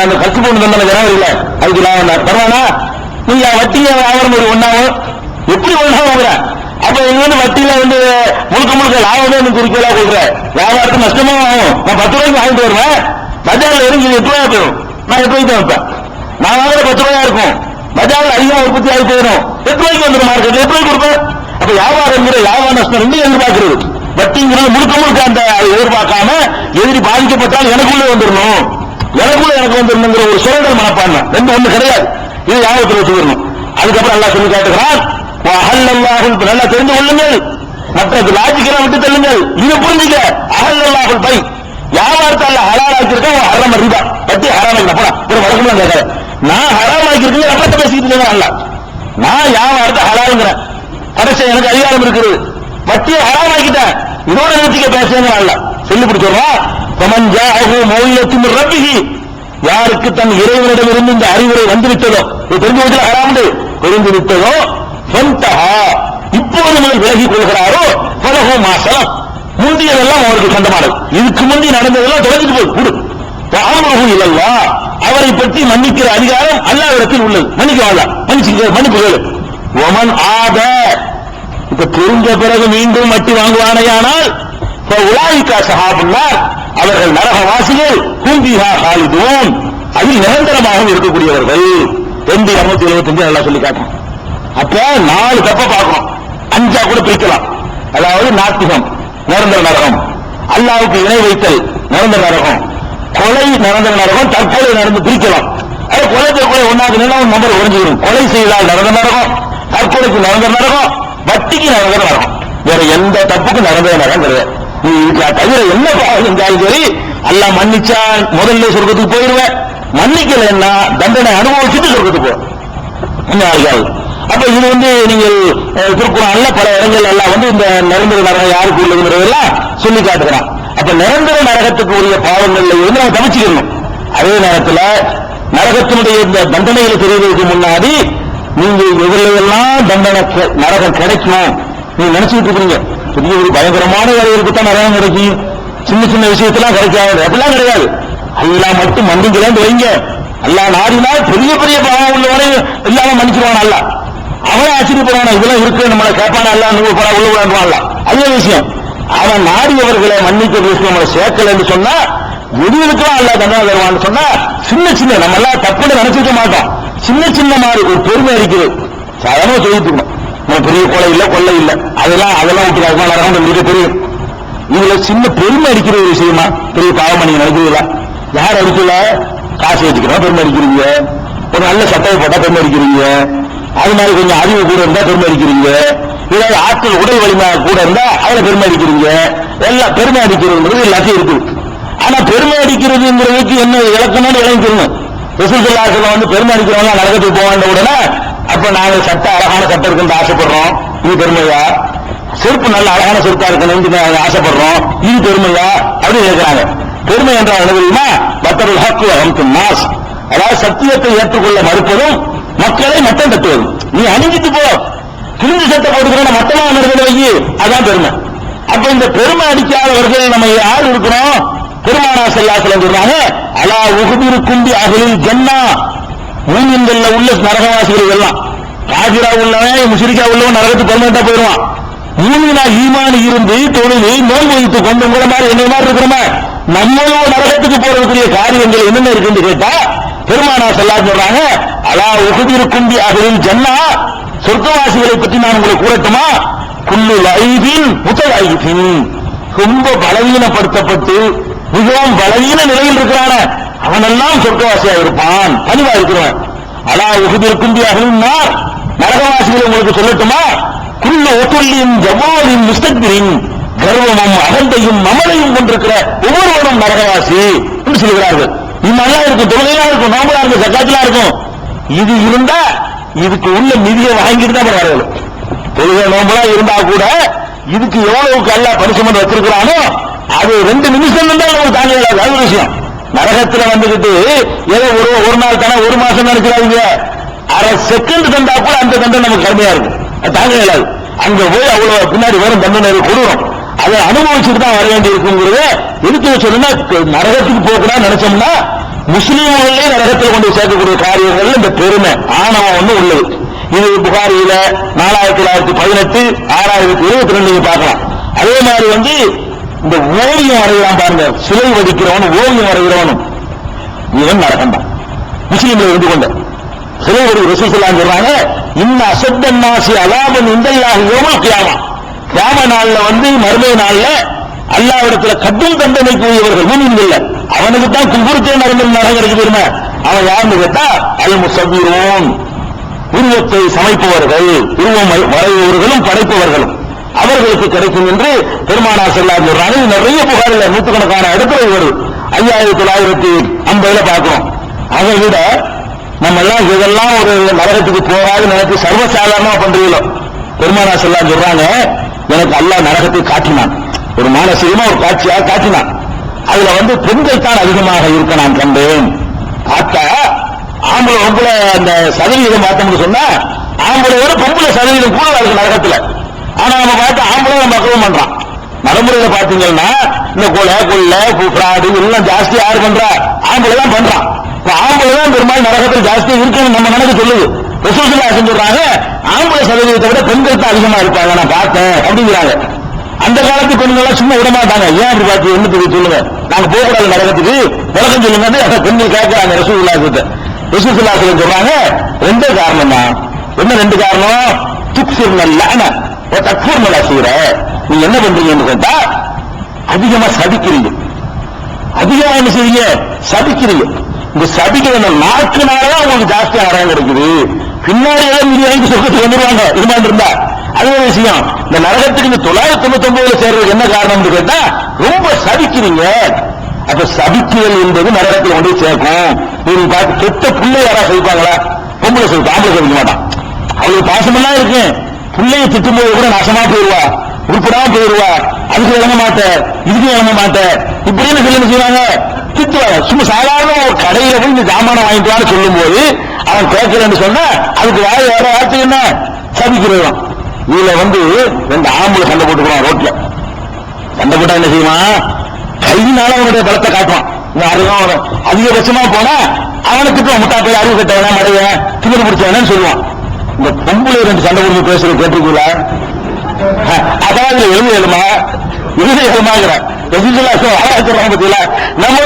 அந்த கட்சி போகணும் தந்தாங்க ஜனவரியில அதுக்கு லாபம் தான் பரவானா. நீங்க வட்டியை வியாபாரம் ஒரு ஒன்னாவும் எப்படி ஒன்னாவும். அப்ப இங்க வந்து வட்டியில வந்து முழுக்க லாபமே எனக்கு குறிக்கோளா கொடுக்குற வியாபாரத்துக்கு நஷ்டமா ஆகும். நான் 10 ரூபாய்க்கு வாங்கிட்டு வருவேன், பஜார்ல இறங்கி 8 ரூபாய் போயிடும். நான் 8 ரூபாய்க்கு தான் வைப்பேன். நான் வாங்குற 10 ரூபாயா இருக்கும், பஜார்ல அதிகமா உற்பத்தி ஆகி போயிடும். 8 ரூபாய்க்கு வந்துடும் மார்க்கெட், 8 ரூபாய்க்கு கொடுப்பேன். அப்ப வியாபாரங்கிற லாப நஷ்டம் ரெண்டு எதிர்பார்க்கிறது. வட்டிங்கிறது முழுக்க அந்த எதிர்பார்க்காம எதிரி பாதிக்கப்பட்டால் எனக்குள்ளே வந்துடணும், எனக்கு வந்துடணுங்கிற ஒரு சுரண்டல் மனப்பான்மை ரெண்டு ஒண்ணு கிடையாது. இது ஞாபகத்தில் வச்சுக்கணும். அதுக்கப்புறம் அல்லாஹ் சொல்லி காட்டுகிறான், நல்லா தெரிந்து கொள்ளுங்கள், மற்ற லாஜிக்கெல்லாம் விட்டு தள்ளுங்கள், இதை புரிஞ்சுக்க. அஹல்லல்லாஹுல் பை வியாபாரத்தை அல்ல ஹலால் ஆக்கியிருக்கேன், ஹராம் ரிபா வட்டி ஹராம் ஆக்கினா ஒரு வழக்கம்லாம் கேட்கறேன். நான் ஹராம் ஆக்கியிருக்கேன் ரப்பத்தை பேசிட்டு இருக்கேன். அல்ல நான் வியாபாரத்தை ஹலாலுங்கிறேன், கடைசி எனக்கு அதிகாரம் இருக்குது, வட்டியை ஹராம் ஆக்கிட்டேன், இதோட நிறுத்திக்க பேசுங்க. அல்ல சொல்லி பிடிச்சோம். ரப்பிஹி யாருக்கு தன் இறைவனிடம் இருந்து இந்த அறிவுரை வந்துவிட்டதோ, தெரிஞ்சு வச்சு ஹராம் தெரிந்து விட்டதோ, இப்போது முதல் விலகிக் கொள்கிறாரோ பலகோ மாசலம் முந்தியதெல்லாம் அவருக்கு சொந்தமானது. இதுக்கு முந்தி நடந்ததெல்லாம் தொடர்ந்து போய் கொடு. இல்லல்லா அவரை பற்றி மன்னிக்கிற அதிகாரம் அல்லாஹ்விடத்தில் உள்ளது. மன்னிப்பு கேளு. ஒமன் ஆத இப்ப தெரிஞ்ச பிறகு மீண்டும் வட்டி வாங்குவானையானால் உலாயிகா சஹாபுல்லார் அவர்கள் நரகவாசிகள் கும்பிஹா ஹாலிதூன் அதில் நிரந்தரமாக இருக்கக்கூடியவர்கள். 275 நல்லா சொல்லி காட்டணும். அப்ப 4 தப்ப பார்க்கணும், 5 கூட பிரிக்கலாம். அதாவது நாத்திகம் நிரந்தர நரகம், அல்லாஹ்வுக்கு இணை வைத்தல் நிரந்தர நரகம், கொலை நிரந்தர நரகம், தற்கொலை நடந்து பிரிக்கலாம். அது கொலை தற்கொலை ஒன்னாக நம்பர் குறைஞ்சிடும். கொலை செய்தால் நிரந்தர நரகம், தற்கொலைக்கு நிரந்தர நரகம், வட்டிக்கு நிரந்தர நரகம். வேற எந்த தப்புக்கு நிரந்தர நரகம் கிடையாது. நீ தவிர என்ன பாவம் செஞ்சாலும் சரி அல்லாஹ் மன்னிச்சா முதல்ல சொர்க்கத்துக்கு போயிடுவேன், மன்னிக்கலன்னா தண்டனை அனுபவிச்சுட்டு சொர்க்கத்துக்கு போ. அப்ப இது வந்து நீங்கள் திருக்குறான்ல பல இடங்கள் எல்லாம் வந்து இந்த நிரந்தர நரகம் யாருக்கு உள்ளதுங்கிறதெல்லாம் சொல்லி காட்டுகிறான். அப்ப நிரந்தர நரகத்துக்கு உரிய பாவங்கள்ல இருந்து நம்ம தவிச்சுக்கணும். அதே நேரத்தில் நரகத்தினுடைய இந்த தண்டனைகளை தெரிவதற்கு முன்னாடி நீங்க எதிரெல்லாம் தண்டனை நரகம் கிடைக்கும் நீங்க நினைச்சுட்டு இருக்கீங்க. பெரிய ஒரு பயங்கரமான வேலைகளுக்கு தான் நரகம் கிடைக்கும், சின்ன விஷயத்தெல்லாம் கிடைக்காது, அப்படிலாம் கிடையாது. எல்லாம் மட்டும் மன்னிக்கலான்னு வைங்க. அல்லா நாடினால் பெரிய பெரிய பாவம் உள்ளவரை இல்லாம மன்னிச்சிருவான். அல்ல அவனை ஆச்சரியப்படுவானா, இதெல்லாம் இருக்கு நம்மளை கேட்பான அல்ல 100 பணம் உள்ள விடாண்டுவான்ல, அதே விஷயம். அவன் நாடியவர்களை மன்னிக்க விஷயம் நம்மளை சேர்க்கல என்று சொன்னா எதுக்கெல்லாம் அல்ல தண்டனை தருவான்னு சொன்னா சின்ன நம்ம எல்லாம் தப்புன்னு நினைச்சிருக்க மாட்டோம். சின்ன மாதிரி ஒரு பெருமை இருக்கிறது. சாதாரண சொல்லிட்டு இருக்கணும், நம்ம பெரிய கொலை இல்ல கொள்ளை இல்ல அதெல்லாம் விட்டு நடக்கும் உங்களுக்கு தெரியும். இதுல சின்ன பெருமை அடிக்கிற ஒரு விஷயமா பெரிய பாவம் நீங்க நினைக்கிறீங்களா? யார் அடிக்கல? காசு வச்சுக்கிறோம் பெருமை அடிக்கிறீங்க, ஒரு நல்ல சட்டையை போட்டா பெருமை அடிக்கிறீங்க, அது மாதிரி கொஞ்சம் அறிவு கூட இருந்தா பெருமை அடிக்கிறீங்க, ஏதாவது ஆட்கள் உடல் வலிமை கூட இருந்தா அதுல பெருமை அடிக்கிறீங்க. எல்லாம் பெருமை அடிக்கிறது எல்லாத்தையும் இருக்குது. ஆனா பெருமை அடிக்கிறதுங்கிறதுக்கு என்ன இலக்கணம் விளங்கிக்கணும். ரசூலுல்லாஹி வந்து பெருமை அடிக்கிறவங்க நரகத்துக்கு போவாண்ட உடனே அப்ப நாங்க சட்டை அழகான சட்டை இருக்குன்னு ஆசைப்படுறோம், இது பெருமையா? செருப்பு நல்ல அழகான செருப்பா இருக்கணும்னு ஆசைப்படுறோம், இது பெருமையா அப்படின்னு கேட்கிறாங்க. பெருமை என்றால் என்ன தெரியுமா? பத்தருல் ஹக்கு வஹம்துன் நாஸ், அதாவது சத்தியத்தை ஏற்றுக்கொள்ள மறுப்பதும் மக்களை மட்டம் தட்டுவது. நீ அணிஞ்சிட்டு போ, கிழிஞ்சு சட்டை போட்டுக்கிற மட்டமா மறுபடி வை, அதான் பெருமை. அப்ப இந்த பெருமை அடிக்காதவர்கள் நம்ம யார் இருக்கிறோம்? பெருமானார் ஸல்லல்லாஹு அலைஹி வஸல்லம் சொல்றாங்க, அலா உஹ்பிருக்கும் பி அஹ்லில் ஜன்னah, மூமின்கள்ல உள்ள நரகவாசிகள் எல்லாம். காஃபிரா உள்ளவன் முஷ்ரிக்கா உள்ளவன் நரகத்துக்கு பெர்மனண்டா போயிடுவான். மூமினா ஈமான் இருந்து தொழுது நோன்பு வைத்து கொண்டு கூட மாதிரி என்ன மாதிரி இருக்கிறோமா, நம்மளும் நரகத்துக்கு போறதுக்குரிய காரியங்கள் என்னென்ன இருக்குன்னு கேட்டா பெருமானார் ஸல்லல்லாஹு அலைஹி வஸல்லம் சொல்றாங்க, அலா உஹ்பிருக்கும் பி அஹ்லில் ஜன்னah, சொர்க்கவாசிகளை பற்றி நான் உங்களுக்கு கூறட்டுமா? குல்லு லைபின் முத்தலைபின், ரொம்ப பலவீனப்படுத்தப்பட்டு மிகவும் பலவீன நிலையில் இருக்கிறான அவனெல்லாம் சொர்க்கவாசியா இருப்பான், பணிவா இருக்கிறவன். அலா உஹ்பிருக்கும் பி அஹ்லின் நார், நரகவாசிகளை உங்களுக்கு சொல்லட்டுமா? குல்லு ஒத்துள்ளின் ஜவாலின் முஸ்தக்பிரின், கர்வமும் அகந்தையும் மமதையும் கொண்டிருக்கிற ஒவ்வொருவரும் நரகவாசி என்று சொல்கிறார்கள். இது நல்லா இருக்கும், தொழுகையா இருக்கும், நோம்பலா இருக்கும், சக்காத்திலா இருக்கும். இது இருந்தா இதுக்கு உள்ள நிதியை வாங்கிட்டு தான் வராது. தொழுகை நோம்பலா இருந்தா கூட இதுக்கு எவ்வளவுக்கு அல்லாஹ் பரிசுமன் வச்சிருக்கிறானோ அது 2 நிமிஷம் தான் நமக்கு தாங்க இயலாது. அது ஒரு விஷயம். நரகத்துல வந்துகிட்டு ஏதோ ஒரு நாள் தானே, ஒரு மாசம் நினைக்கிறாங்க, அரை செகண்ட் தந்தா கூட அந்த தண்டனை நமக்கு கடுமையா இருக்கும், அது தாங்க இயலாது. அங்க போய் அவ்வளவு பின்னாடி வரும் தண்டனை கொடுறோம். அதை அனுபவிச்சுட்டு தான் வர வேண்டி இருக்குங்கிறத எதுக்கு சொல்லுன்னா, நரகத்துக்கு போகக்கூடாது நினைச்சோம்னா முஸ்லீம்களே நரகத்தில் கொண்டு சேர்க்கக்கூடிய காரியங்கள் இந்த பெருமை ஆணவம் ஒண்ணு உள்ளது. இது புகாரியில 4918 6022 பார்க்கலாம். அதே மாதிரி இந்த ஓவியம் வரைகிறான் பாருங்க, சிலை வடிக்கிறவனும் ஓவியம் வரைகிறவனும் இவன் நரகம் தான். முஸ்லீம்களை இருந்து கொண்ட சிலை வடி ரசூல் ஸல்லல்லாஹு அலைஹி வஸல்லம் சொல்றாங்க, இன்ன அஸத்தன்னாஸி அஸாபன் இன்தல்லாஹி யௌமல் கியாமா, கியாம நாள்ல மறுமை நாள்ல அல்லாஹ்விடத்துல கடும் தண்டனைக்குரியவர்கள் மூமின்கள், அவனுக்கு தான் குஃபுர்க்கே நரகம் கிடைக்குது. அவன் யாருன்னு கேட்டா அல் முஸவ்விரூன், உருவத்தை சமைப்பவர்கள், உருவம் வரைபவர்களும் படைப்பவர்களும் அவர்களுக்கு கிடைக்கும் என்று பெருமானார் ஸல்லல்லாஹு அலைஹி வஸல்லம் சொல்றாங்க. நிறைய புகாரில் நூற்றுக்கணக்கான இடத்துல வரும். 5950 பார்க்கிறோம். அதை விட நம்ம எல்லாம் இதெல்லாம் ஒரு நரகத்துக்கு போகாது நினைச்சு சர்வசாதாரணமா பண்றீங்களோ, பெருமானார் ஸல்லல்லாஹு அலைஹி வஸல்லம் சொல்றாங்க, எனக்கு அல்லாஹ் நரகத்தை காட்டினான், ஒரு மானசீகமா ஒரு காட்சியாக காட்டினான். அதுல பெண்கள் தான் அதிகமாக இருக்க நான் கண்டேன். பார்த்தா ஆம்பளை பொம்பளை அந்த சதவீதம் பார்த்தோம்னு சொன்னா ஆம்பளை விட பொம்பளை சதவீதம் கூட இருக்கு நரகத்துல. ஆனா நம்ம பார்த்து ஆம்பளை நம்ம அக்ரமம் பண்றான். நடைமுறையில பாத்தீங்கன்னா இந்த கொலை ஃப்ராடு எல்லாம் ஜாஸ்தி யாரு பண்றா? ஆம்பளை தான் பண்றான். ஆம்பளை தான் பெரும்பாலும் நரகத்தில் ஜாஸ்தி இருக்குன்னு நம்ம நினைக்க சொல்லுது. ரசூல் ஸல்லல்லாஹு அலைஹி வஸல்லம் சொல்றாங்க, ஆம்பளை சதவீதத்தை விட பெண்கள் தான் அதிகமா இருப்பாங்க, நான் பார்த்தேன் அப்படிங்கிறாங்க. அந்த காலத்து பெண்கள் சும்மா விட மாட்டாங்க. ஏன் அப்படி பார்த்து என்ன சொல்லுங்க, நாங்க போகக்கூடாது நரகத்துக்கு, விளக்கம் சொல்லுங்க. பெண்கள் கேட்கிறாங்க ரசூல் ஸல்லல்லாஹு அலைஹி வஸல்லம். ரசூல் ஸல்லல்லாஹு அலைஹி வஸல்லம் சொல்றாங்க, ரெண்டு காரணம் தான். என்ன ரெண்டு காரணம்? துக்ஸிர்னல் லஅன வ தக்ஃபுர்னல் அஸீர. நீங்க என்ன பண்றீங்கன்னு கேட்டா அதிகமா சபிக்கிறீங்க. அதிகமா என்ன செய்வீங்க? சபிக்கிறீங்க. இந்த சபிக்கிற நாக்குனாலதான் உங்களுக்கு ஜாஸ்தியா நரகம் கிடைக்குது. பின்னாடி மீதி வாங்கி சொர்க்கத்துக்கு வந்துருவாங்க இமான் இருந்தா. அது ஒரு விஷயம். இந்த நரகத்துக்கு இந்த 999 சேர்றதுக்கு என்ன காரணம் கேட்டா ரொம்ப சபிக்கிறீங்க. அப்ப சபிக்குதல் என்பது நரகத்தில் கொண்டு சேர்க்கும். நீங்க பார்த்து கெட்ட பிள்ளை யாரா சபிப்பாங்களா? பொம்பளை சபிப்பா, ஆம்பளை சபிக்க மாட்டான். அவளுக்கு பாசமெல்லாம் இருக்கு. பிள்ளைய திட்டும்போது கூட நாசமா போயிடுவா, உருப்படாம போயிடுவா, அதுக்கு இறங்க மாட்டேன், இதுக்கு இறங்க மாட்டேன் இப்படின்னு சொல்லி செய்வாங்க, திட்டுவாங்க. சும்மா சாதாரண ஒரு கடையில போய் இந்த ஜாமானம் வாங்கிட்டு சொல்லும் போது அவன் கேட்கிறேன்னு சொன்னா அதுக்கு வேற வார்த்தை என்ன? சபிக்கிறதான். இதுல ரெண்டு ஆம்பளை சண்டை போட்டுக்கிறான். ரோட்ல சண்டை போட்டா என்ன செய்வான்? கையினால அவனுடைய பலத்தை காட்டுவான். அதிகபட்சமா போனா அவனுக்கு முட்டா போய் அறிவு கட்டவனா மடைய திமிரு பிடிச்சவனு சொல்லுவான். இந்த பொம்பளை ரெண்டு சண்டை போட்டு பேசுறது கேட்டுக்கல, அதாவது எழுதுமா நம்ம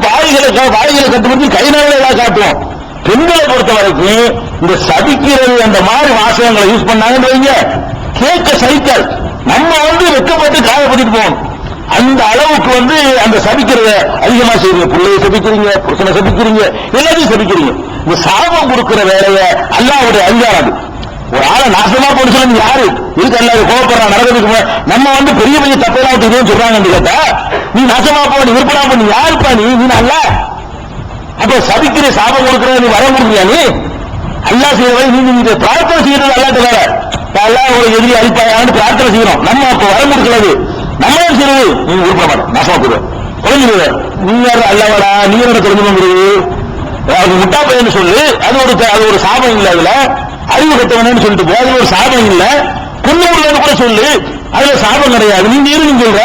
பாய்களை கட்டுப்பட்டு கைநாள காட்டுவோம். பெண்களை பொறுத்த வரைக்கும் இந்த சபிக்கிறது அந்த மாதிரி வாசகங்களை யூஸ் பண்ணாங்கன்னு வைங்க, கேட்க சகிக்காது. நம்ம வெக்கப்பட்டு காயப்பட்டு போவோம். அந்த அளவுக்கு அந்த சபிக்கிறத அதிகமா செய்வீங்க. பிள்ளையை சபிக்கிறீங்க, புருஷனை சபிக்கிறீங்க, எல்லாத்தையும் சபிக்கிறீங்க. இந்த சாபம் கொடுக்கிற வேலையை அல்லாஹ்வுடைய அதிகாரம். ஒரு ஆளை நாசமா போட்டு சொல்லுங்க, யாரு இதுக்கு அல்லாஹ் கோபப்படுறான் நரகத்துக்கு? நம்ம பெரிய பெரிய தப்பெல்லாம் விட்டு சொல்றாங்கன்னு கேட்டா நீ நாசமா போ, நீ விற்பனா பண்ணி யாருப்பா நீ அல்ல? அப்ப சபிக்கிற சாபம் கொடுக்கிற நீ வர முடியா? நீ அல்லாஹ் செய்யற நீங்க பிரார்த்தனை செய்யறது அல்லாட்ட வேற. அல்லாஹ் ஒரு எதிரி அழிப்பாயான்னு பிரார்த்தனை செய்யறோம். நம்ம அப்ப வர கொடுக்கிறது நம்ம செய்யறது. நீங்க விருப்ப மாட்டோம், நாசமா போடுவோம், குறைஞ்சிருவ. நீங்க அல்லவடா, நீங்க குறைஞ்சுங்கிறது முட்டா பையன்னு சொல்லு. அது ஒரு சாபம் இல்லை. அதுல அறிவு கட்டவனு சொல்லிட்டு போ, அதுல ஒரு சாபம் இல்ல. பொண்ணு கூட சொல்லு, அதுல சாபம் கிடையாது. நீங்க இருங்க சொல்ற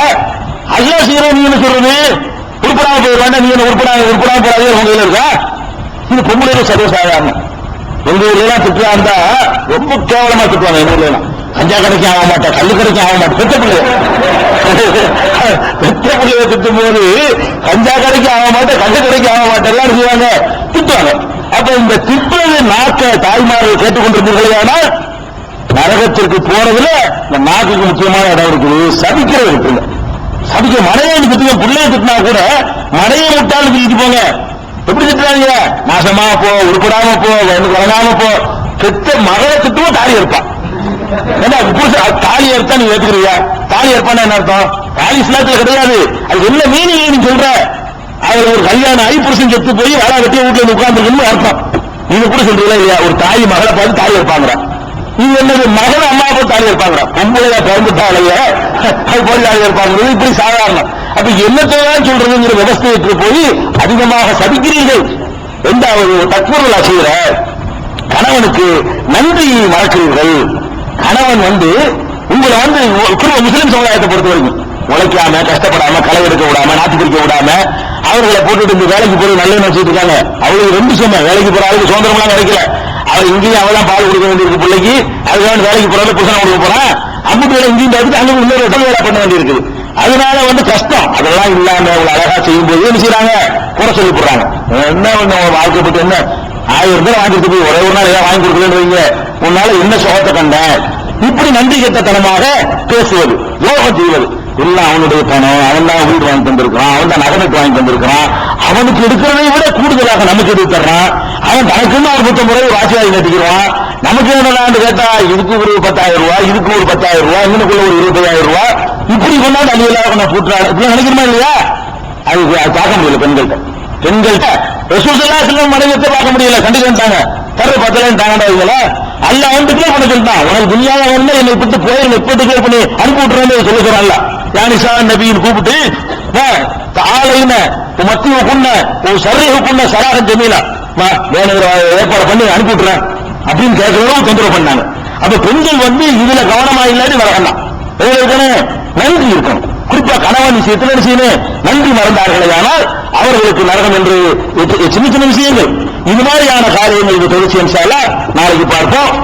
அல்லாஹ் செய்யற. நீங்க என்ன சொல்றது? உருப்படாம போயிடுவாங்க. நீங்க உருப்படாம போறாதே உங்க கையில இருக்கா? இது பொம்பளை சர்வசாதாரணம். எங்க ஊர்ல எல்லாம் திட்டா இருந்தா ரொம்ப கேவலமா திட்டுவாங்க. எங்க ஊர்ல எல்லாம் கஞ்சா கடைக்கு ஆக மாட்டேன், கல்லு கடைக்கு ஆக மாட்டேன். பெத்த பிள்ளைய திட்டும் போது கஞ்சா கடைக்கு ஆக மாட்டேன், கல்லு கடைக்கு ஆக மாட்டேன் எல்லாம் செய்வாங்க, திட்டுவாங்க. அப்ப இந்த திட்டுறது நாக்க தாய்மார்கள் கேட்டுக்கொண்டிருந்தீர்களானால் நரகத்திற்கு போறதுல இந்த நாக்குக்கு முக்கியமான இடம் இருக்குது. சபிக்கிறது இருக்குல்ல, சபிக்க மனையை திட்டுங்க. பிள்ளைய திட்டினா கூட மனையை விட்டாலும் திட்டிட்டு போங்க. எப்படி திட்டுறாங்க? நாசமா போ, உருப்படாம போ, வழங்காம போ. பெத்த மகளை திட்டுவோம் தாலி இருப்பான். தாலி எடுத்தா நீங்க ஏத்துக்கிறீங்க? தாலி ஏற்பான்னு என்ன அர்த்தம்? தாலி இஸ்லாத்துல கிடையாது. அது என்ன மீனிங் நீ சொல்ற? அதுல ஒரு கல்யாணம் ஆகி புருஷன் செத்து போய் வேலை வெட்டிய வீட்டுல உட்கார்ந்து அர்த்தம். நீங்க கூட சொல்றீங்களா இல்லையா? ஒரு தாய் மகளை பார்த்து தாலி இருப்பாங்க. நீங்க என்னது மகன் அம்மா பார்த்து தாலி இருப்பாங்க. பொம்பளையா பிறந்துட்டாலையே அது போய் தாலி இருப்பாங்க. இப்படி சாதாரணம். அப்ப என்னத்தான் சொல்றதுங்கிற விவசாயத்துக்கு போய் அதிகமாக சபிக்கிறீர்கள். இரண்டாவது தக்ஃபுருல் அஸீர, கணவனுக்கு நன்றி மறக்கிறீர்கள். கணவன் உங்களை முஸ்லிம் சமுதாயத்தை பொறுத்த வரைக்கும் உழைக்காம கஷ்டப்படாம களை எடுக்க விடாம நாட்டு பிடிக்க விடாம அவர்களை போட்டுட்டு இந்த வேலைக்கு போய் நல்ல நினைச்சிட்டு இருக்காங்க. அவளுக்கு 2 சும்மா வேலைக்கு போற ஆளுக்கு சுதந்திரம்லாம் கிடைக்கல. அவள் இங்கேயும் அவதான் பால் கொடுக்க வேண்டியிருக்கு பிள்ளைக்கு, அதுக்காக வேலைக்கு போறாங்க புருஷனை கொடுக்க போறான். அம்புட்டு வேலை இங்கேயும் பார்த்துட்டு அங்கே இன்னொரு இடத்துல வேலை பண்ண வேண்டியிருக்குது. அதனால கஷ்டம் அதெல்லாம் இல்லாம அழகா செய்யும் போது என்ன செய்யறாங்க, குறை சொல்லி போடுறாங்க. என்ன வாழ்க்கை பத்தி என்ன 1000 ரூபாய் வாங்கிட்டு போய் ஒரே ஒரு நாள் ஏதாவது வாங்கி கொடுக்கலன்னு வைங்க, உன்னால என்ன சுகத்தை கண்ட, இப்படி நன்றி கெட்டத்தனமாக பேசுவது, யோகம் செய்வது. எல்லாம் அவனுடைய பணம், அவன் தான் வீடு வாங்கி தந்திருக்கிறான், அவன் தான் நகரத்து வாங்கி தந்திருக்கிறான், அவனுக்கு எடுக்கிறதை விட கூடுதலாக நமக்கு எடுத்து தர்றான், அவன் தனக்குன்னு ஒரு 30 முறை வாசியாகி கட்டிக்கிறான். நமக்கு என்னன்னு கேட்டா இதுக்கு ஒரு 10,000 ரூபாய், இதுக்கு ஒரு 10,000 ரூபாய், இன்னுக்குள்ள ஒரு 25,000 ரூபாய், இப்படி கொண்டாந்து அழியலாக நான் கூட்டுறாங்க. இப்படி நினைக்கிறமா இல்லையா? அது பார்க்க முடியல பெண்கள்கிட்ட ரசூல் ஸல்லல்லாஹு அலைஹி வஸல்லம் மனைவியத்தை பார்க்க முடியல, கண்டுக்கிட்டாங்க. தர பத்தலன்னு தாங்கடா அல்லாஹ் வந்துட்டே பண்ண சொல்லிட்டான். உனக்கு துனியாவை வந்து என்னை விட்டு போய் இப்பட்டுக்கே பண்ணி அனுப்பி விட்டுறேன்னு சொல்லுகிறான். யானிசா நபியின் கூப்பிட்டு ஆலையின மத்திய கொண்ட ஒரு சர்ரையை கொண்ட சராகம் ஜமீலா வேணுங்கிற ஏற்பாடு பண்ணி அனுப்பி விட்டுறேன் அப்படின்னு கேட்கறதும் தொந்தரவு பண்ணாங்க. அப்ப பெண்கள் இதுல கவனமா இல்லாட்டி வரலாம். நன்றி இருக்கணும். குறிப்பா கணவன் விஷயத்தில் என்ன செய்யணும், நன்றி மறந்தார்களே ஆனால் அவர்களுக்கு நரகம் என்று சின்ன சின்ன விஷயங்கள், இது மாதிரியான காரியங்கள் தொடர்ச்சி இன்ஷா அல்லாஹ் நாளைக்கு பார்ப்போம்.